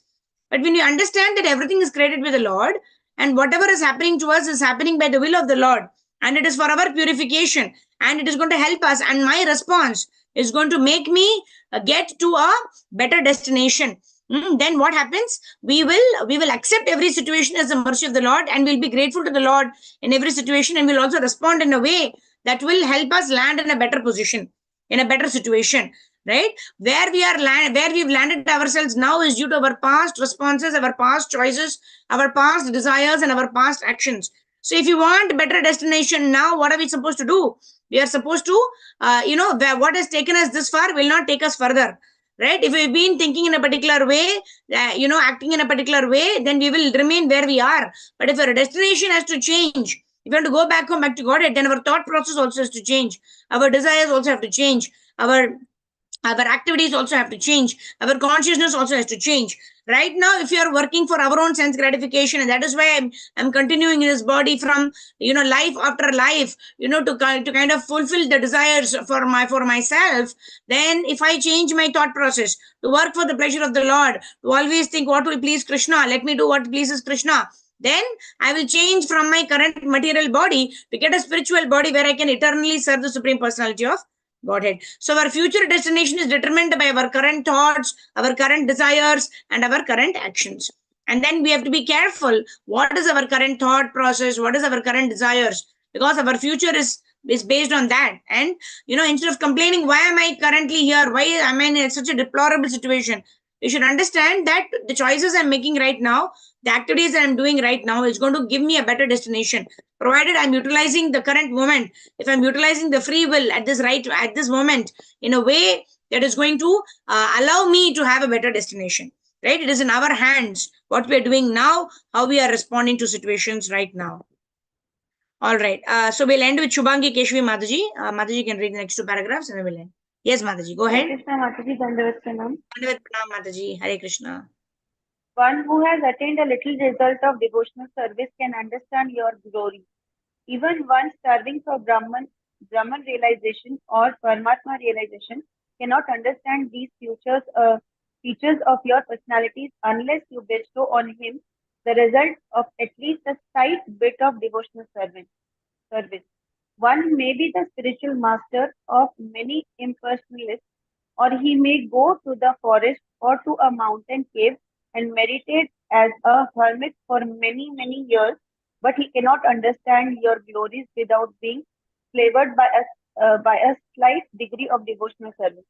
S1: But when you understand that everything is created by the Lord, and whatever is happening to us is happening by the will of the Lord, and it is for our purification, and it is going to help us, and my response is going to make me get to a better destination. Then what happens? We will accept every situation as the mercy of the Lord, and we'll be grateful to the Lord in every situation, and we'll also respond in a way that will help us land in a better position, in a better situation, right? Where we've landed ourselves now is due to our past responses, our past choices, our past desires, and our past actions. So if you want better destination now, what are we supposed to do? We are supposed to what has taken us this far will not take us further, right? If we've been thinking in a particular way, acting in a particular way, then we will remain where we are. But if our destination has to change, if we want to go back home, back to Godhead, then our thought process also has to change. Our desires also have to change. Our activities also have to change. Our consciousness also has to change. Right now, if you are working for our own sense gratification, and that is why I'm continuing in this body from life after life, to kind of fulfill the desires for myself, then if I change my thought process to work for the pleasure of the Lord, to always think what will please Krishna, let me do what pleases Krishna, then I will change from my current material body to get a spiritual body where I can eternally serve the Supreme Personality of Godhead. So our future destination is determined by our current thoughts, our current desires, and our current actions. And then we have to be careful. What is our current thought process? What is our current desires? Because our future is based on that. And instead of complaining, why am I currently here? Why am I in such a deplorable situation? You should understand that the choices I'm making right now, the activities that I'm doing right now, is going to give me a better destination, provided I'm utilizing the current moment. If I'm utilizing the free will at this moment in a way that is going to allow me to have a better destination, right? It is in our hands what we are doing now, how we are responding to situations right now. All right. So we'll end with Shubhangi Keshvi Mataji. Mataji can read the next two paragraphs and then we'll end. Yes, Mataji, go ahead.
S6: Hare Krishna, Mataji, Dandavat Pranam.
S1: Dandavat Pranam, Mataji. Hare Krishna.
S6: One who has attained a little result of devotional service can understand your glory. Even one starving for Brahman realization or Paramatma realization cannot understand these features of your personalities unless you bestow on him the result of at least a slight bit of devotional service. One may be the spiritual master of many impersonalists, or he may go to the forest or to a mountain cave and meditate as a hermit for many, many years, but he cannot understand your glories without being flavored by a slight degree of devotional service.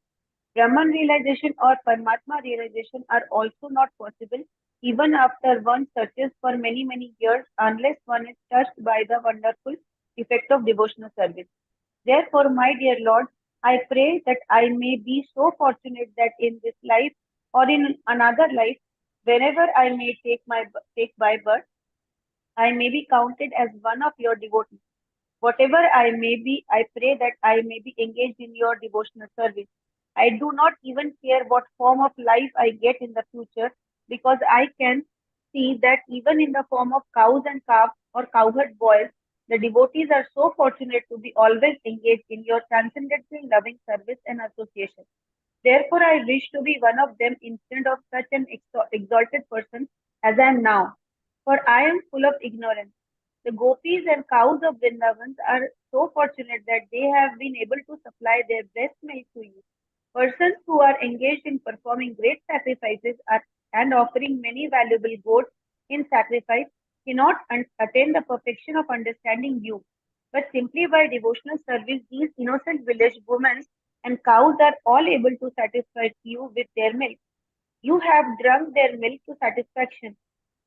S6: Brahman realization or Paramatma realization are also not possible even after one searches for many, many years unless one is touched by the wonderful effect of devotional service. Therefore, my dear Lord, I pray that I may be so fortunate that in this life or in another life, whenever I may take by birth, I may be counted as one of your devotees. Whatever I may be, I pray that I may be engaged in your devotional service. I do not even care what form of life I get in the future because I can see that even in the form of cows and calves or cowherd boys, the devotees are so fortunate to be always engaged in your transcendently loving service and association. Therefore, I wish to be one of them instead of such an exalted person as I am now. For I am full of ignorance. The gopis and cows of Vrindavan are so fortunate that they have been able to supply their breast milk to you. Persons who are engaged in performing great sacrifices and offering many valuable goats in sacrifice cannot attain the perfection of understanding you. But simply by devotional service, these innocent village women and cows are all able to satisfy you with their milk. You have drunk their milk to satisfaction,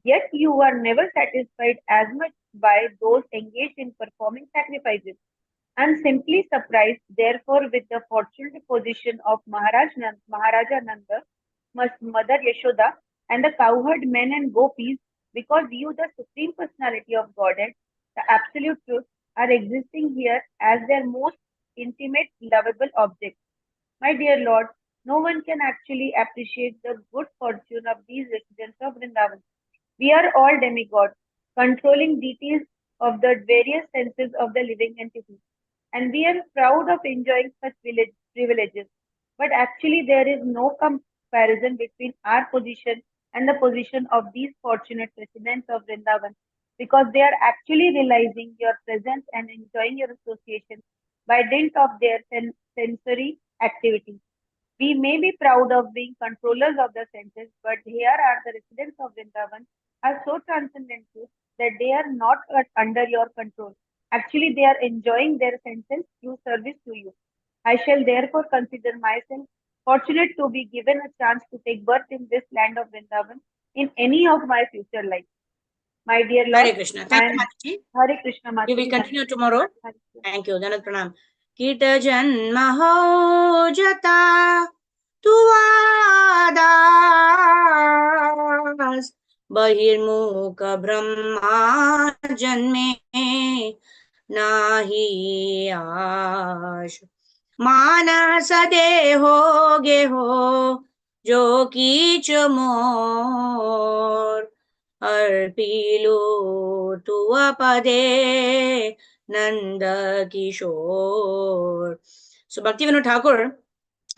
S6: yet you are never satisfied as much by those engaged in performing sacrifices. I am simply surprised, therefore, with the fortunate position of Maharaja Nanda, Mother Yashoda, and the cowherd men and gopis, because you, the Supreme Personality of Godhead, the Absolute Truth, are existing here as their most intimate, lovable object. My dear Lord, no one can actually appreciate the good fortune of these residents of Vrindavan. We are all demigods, controlling deities of the various senses of the living entity, and we are proud of enjoying such privileges. But actually, there is no comparison between our position and the position of these fortunate residents of Vrindavan, because they are actually realizing your presence and enjoying your association by dint of their sensory activity. We may be proud of being controllers of the senses, but here are the residents of Vrindavan are so transcendental that they are not under your control. Actually, they are enjoying their senses through service to you. I shall therefore consider myself fortunate to be given a chance to take birth in this land of Vrindavan in any of my future lives. My dear Lord,
S1: Hare Krishna. Thank you, Mataji.
S6: Hare Krishna, Mataji.
S1: We will continue tomorrow. Thank you. Danat Pranam. Kita janma ho jata tuvadas bahirmukha brahma janme nahi ash मानस देहो गेहो जो कीच मोर अर्पिलो तुव पदे Nanda Kishore. So Bhaktivinoda Thakur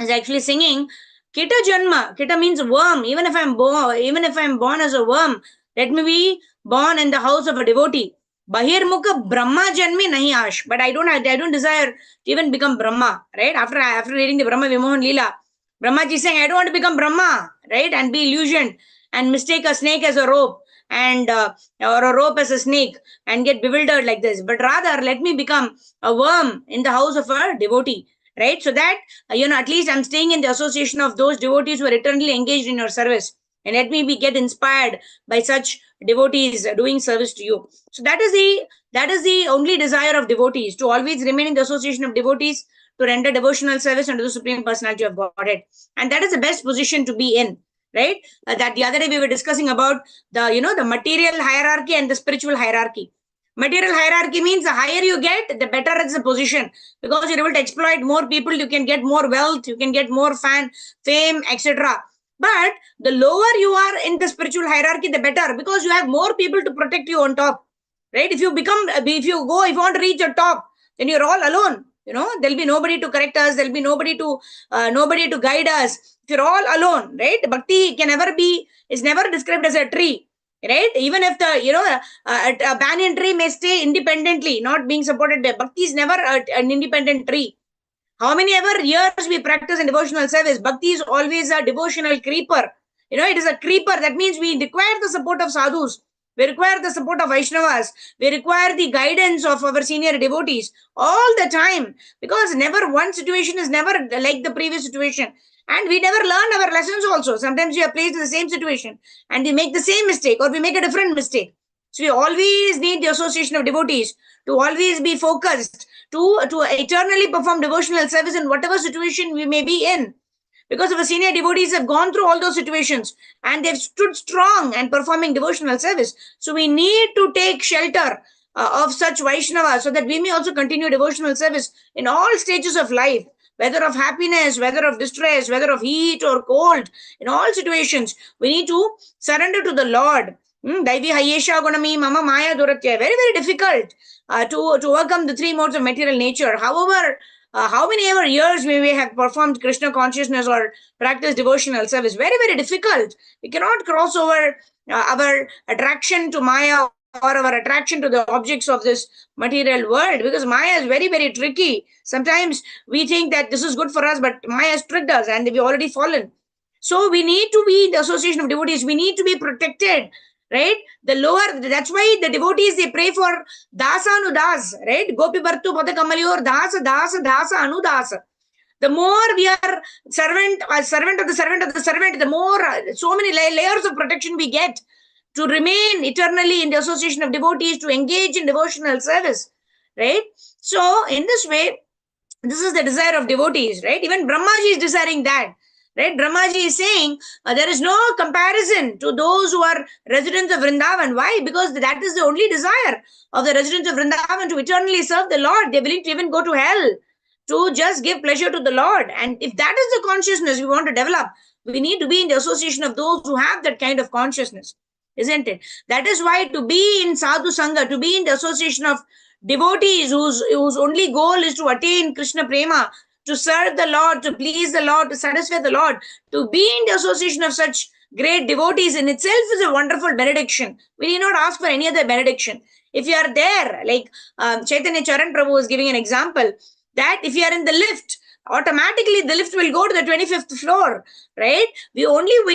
S1: is actually singing Kita Janma. Kita means worm. Even if I'm born as a worm, let me be born in the house of a devotee. Bahirmukha Brahma Janmi Nahi Ash. But I don't desire to even become Brahma. Right? After reading the Brahma Vimohan Leela, Brahmaji is saying, I don't want to become Brahma, right? And be illusioned and mistake a snake as a rope and or a rope as a snake and get bewildered like this, but rather let me become a worm in the house of a devotee, right? So that at least I'm staying in the association of those devotees who are eternally engaged in your service, and let me get inspired by such devotees doing service to you. So that is the only desire of devotees, to always remain in the association of devotees, to render devotional service unto the Supreme Personality of Godhead, and that is the best position to be in, right? That the other day we were discussing about the material hierarchy and the spiritual hierarchy. Material hierarchy means the higher you get, the better is the position, because you're able to exploit more people, you can get more wealth, you can get more fame, etc. But the lower you are in the spiritual hierarchy, the better, because you have more people to protect you on top, right? If you want to reach the top, then you're all alone. There'll be nobody to correct us, there'll be nobody to guide us. If you're all alone, right? Bhakti is never described as a tree, right? Even if a banyan tree may stay independently, not being supported by Bhakti, is never an independent tree. How many ever years we practice in devotional service, Bhakti is always a devotional creeper. It is a creeper. That means we require the support of sadhus. We require the support of Vaishnavas. We require the guidance of our senior devotees all the time, because never one situation is never like the previous situation. And we never learn our lessons also. Sometimes we are placed in the same situation and we make the same mistake, or we make a different mistake. So we always need the association of devotees to always be focused, to eternally perform devotional service in whatever situation we may be in. because our senior devotees have gone through all those situations and they've stood strong and performing devotional service. So we need to take shelter of such Vaishnavas so that we may also continue devotional service in all stages of life, whether of happiness, whether of distress, whether of heat or cold. In all situations, we need to surrender to the Lord. Daivi Hayesha Gunami Mama Maya Duratya. Very, very difficult to overcome the three modes of material nature. However, how many ever years we may have performed Krishna consciousness or practiced devotional service, very, very difficult. We cannot cross over our attraction to Maya or our attraction to the objects of this material world, because Maya is very, very tricky. Sometimes we think that this is good for us, but Maya has tricked us and we've already fallen. So we need to be in the association of devotees. We need to be protected, right? The lower, that's why the devotees, they pray for dasa anudas, right? Gopi Bhartu Padakamalyor dasa dasa dasa anudasa. The more we are servant of the servant of the servant, the more so many layers of protection we get to remain eternally in the association of devotees, to engage in devotional service, right? So in this way, this is the desire of devotees, right? Even Brahmaji is desiring that, right? Brahmaji is saying there is no comparison to those who are residents of Vrindavan. Why? Because that is the only desire of the residents of Vrindavan, to eternally serve the Lord. They're willing to even go to hell to just give pleasure to the Lord. And if that is the consciousness we want to develop, we need to be in the association of those who have that kind of consciousness, isn't it? That is why to be in Sadhu Sangha, to be in the association of devotees whose only goal is to attain Krishna Prema, to serve the Lord, to please the Lord, to satisfy the Lord, to be in the association of such great devotees in itself is a wonderful benediction. We need not ask for any other benediction. If you are there, like Chaitanya Charan Prabhu was giving an example, that if you are in the lift, automatically the lift will go to the 25th floor, right? We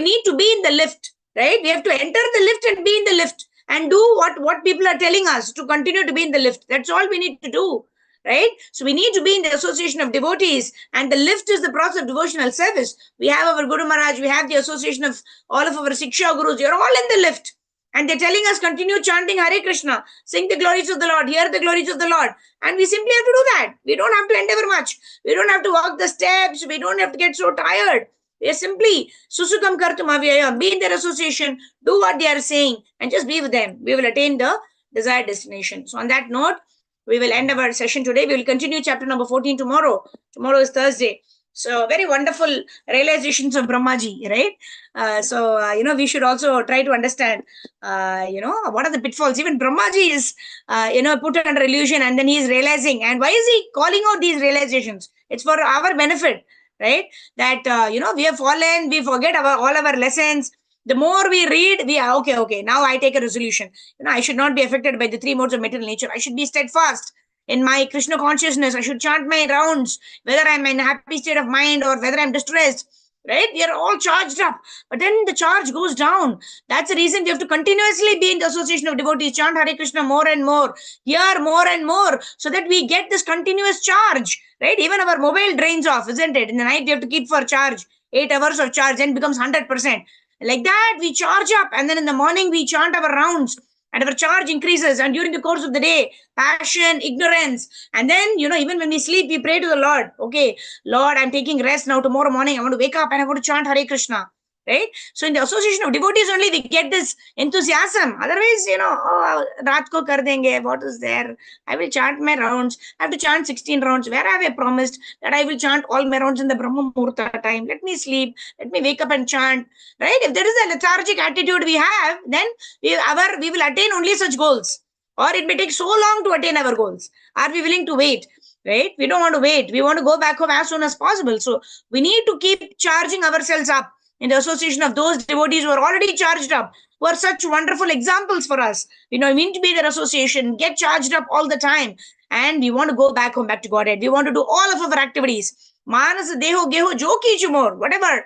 S1: need to be in the lift, right? We have to enter the lift and be in the lift and do what people are telling us to continue to be in the lift. That's all we need to do, right? So we need to be in the association of devotees, and the lift is the process of devotional service. We have our Guru Maharaj, we have the association of all of our Siksha Gurus. You're all in the lift. And they're telling us, continue chanting Hare Krishna, sing the glories of the Lord, hear the glories of the Lord. And we simply have to do that. We don't have to endeavor much. We don't have to walk the steps. We don't have to get so tired. We are simply susukam kartum avyaya, be in their association, do what they are saying, and just be with them. We will attain the desired destination. So on that note, we will end our session today. We will continue chapter number 14 tomorrow. Tomorrow is Thursday. So very wonderful realizations of Brahmaji, right? We should also try to understand, what are the pitfalls. Even Brahmaji is, put under illusion, and then he is realizing. And why is he calling out these realizations? It's for our benefit, right? That, we have fallen, we forget all our lessons. The more we read, okay, now I take a resolution. I should not be affected by the three modes of material nature. I should be steadfast in my Krishna consciousness. I should chant my rounds, whether I'm in a happy state of mind or whether I'm distressed, right? We are all charged up, but then the charge goes down. That's the reason we have to continuously be in the association of devotees, chant Hare Krishna more and more, hear more and more, so that we get this continuous charge, right? Even our mobile drains off, isn't it? In the night, we have to keep for charge, 8 hours of charge, then becomes 100%. Like that, we charge up, and then in the morning, we chant our rounds, and our charge increases. And during the course of the day, passion, ignorance, and then, even when we sleep, we pray to the Lord. Okay, Lord, I'm taking rest now. Tomorrow morning, I want to wake up and I want to chant Hare Krishna, right? So in the association of devotees only, we get this enthusiasm. Otherwise, Raat ko kar denge, what is there? I will chant my rounds. I have to chant 16 rounds. Where have I promised that I will chant all my rounds in the Brahma Muhurta time? Let me sleep. Let me wake up and chant, right? If there is a lethargic attitude we have, then we will attain only such goals. Or it may take so long to attain our goals. Are we willing to wait? Right? We don't want to wait. We want to go back home as soon as possible. So we need to keep charging ourselves up in the association of those devotees who are already charged up, who are such wonderful examples for us. We need to be their association, get charged up all the time. And we want to go back home, back to Godhead. We want to do all of our activities. Manas, Deho, Geho, Jo Kiju more. Whatever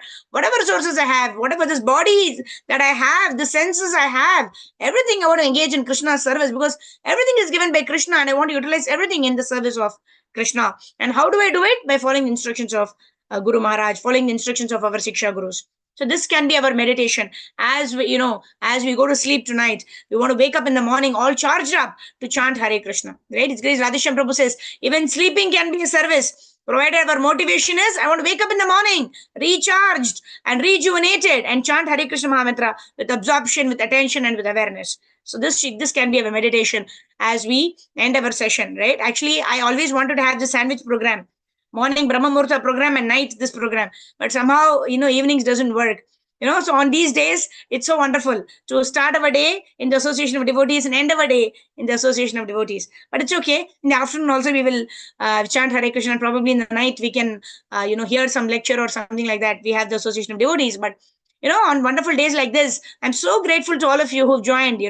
S1: sources I have, whatever this body that I have, the senses I have, everything I want to engage in Krishna's service, because everything is given by Krishna and I want to utilize everything in the service of Krishna. And how do I do it? By following the instructions of Guru Maharaj, following the instructions of our Siksha Gurus. So this can be our meditation. As we, as we go to sleep tonight, we want to wake up in the morning all charged up to chant Hare Krishna. Right? It's great. Radheshyam Prabhu says, even sleeping can be a service. Provided our motivation is, I want to wake up in the morning, recharged and rejuvenated, and chant Hare Krishna Mahamantra with absorption, with attention, and with awareness. So this can be a meditation as we end our session, right? Actually, I always wanted to have the sandwich program. Morning Brahma Muhurta program and night this program. But somehow, evenings doesn't work. So on these days, it's so wonderful to start our day in the association of devotees and end our day in the association of devotees. But it's okay. In the afternoon also, we will chant Hare Krishna, and probably in the night we can, hear some lecture or something like that. We have the association of devotees. But, on wonderful days like this, I'm so grateful to all of you who've joined.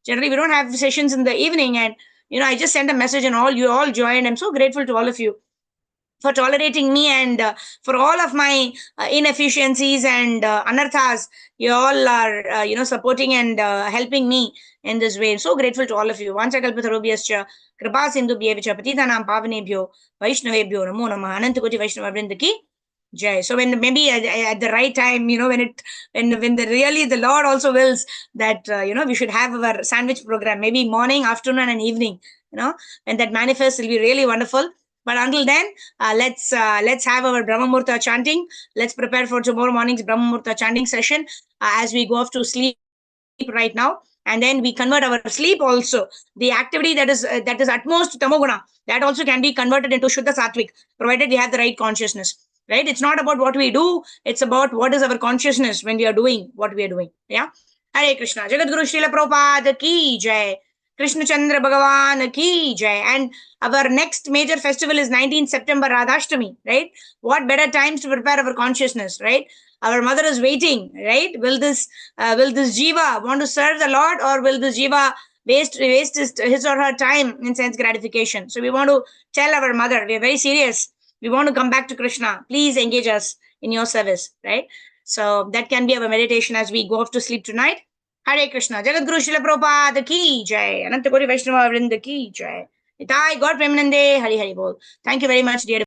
S1: Generally, we don't have sessions in the evening, and, I just sent a message and you all joined. I'm so grateful to all of you for tolerating me and for all of my inefficiencies and anarthas. You all are, supporting and helping me in this way. I'm so grateful to all of you. Vanchakalpatarubhyascha kripa sindhubhye vicha patitanam pavanebhyo vaishnavebhyo namo namah. Anantakoti Vaishnava Vrinda ki jai. So when maybe at the right time, when the Lord also wills that we should have our sandwich program, maybe morning, afternoon, and evening. When that manifests, it'll be really wonderful. But until then, let's have our Brahma Muhurta chanting. Let's prepare for tomorrow morning's Brahma Muhurta chanting session as we go off to sleep right now. And then we convert our sleep also. The activity that is utmost tamoguna, that also can be converted into Shuddha Sattvic, provided we have the right consciousness. Right? It's not about what we do. It's about what is our consciousness when we are doing what we are doing. Yeah. Hare Krishna. Jagadguru Srila Prabhupada ki jai. Krishna Chandra Bhagavan ki jai. And our next major festival is 19th September, Radhashtami, right? What better times to prepare our consciousness, right? Our mother is waiting, right? Will this jiva want to serve the Lord, or will this jiva waste his or her time in sense gratification? So we want to tell our mother, we are very serious. We want to come back to Krishna. Please engage us in your service, right? So that can be our meditation as we go off to sleep tonight. Hare Krishna. Jagadguru Srila Prabhupada ki jai. Anantakoti Vaishnava Vrinda ki jai. Nitai God Premanande. Hari Hari Bol. Thank you very much, dear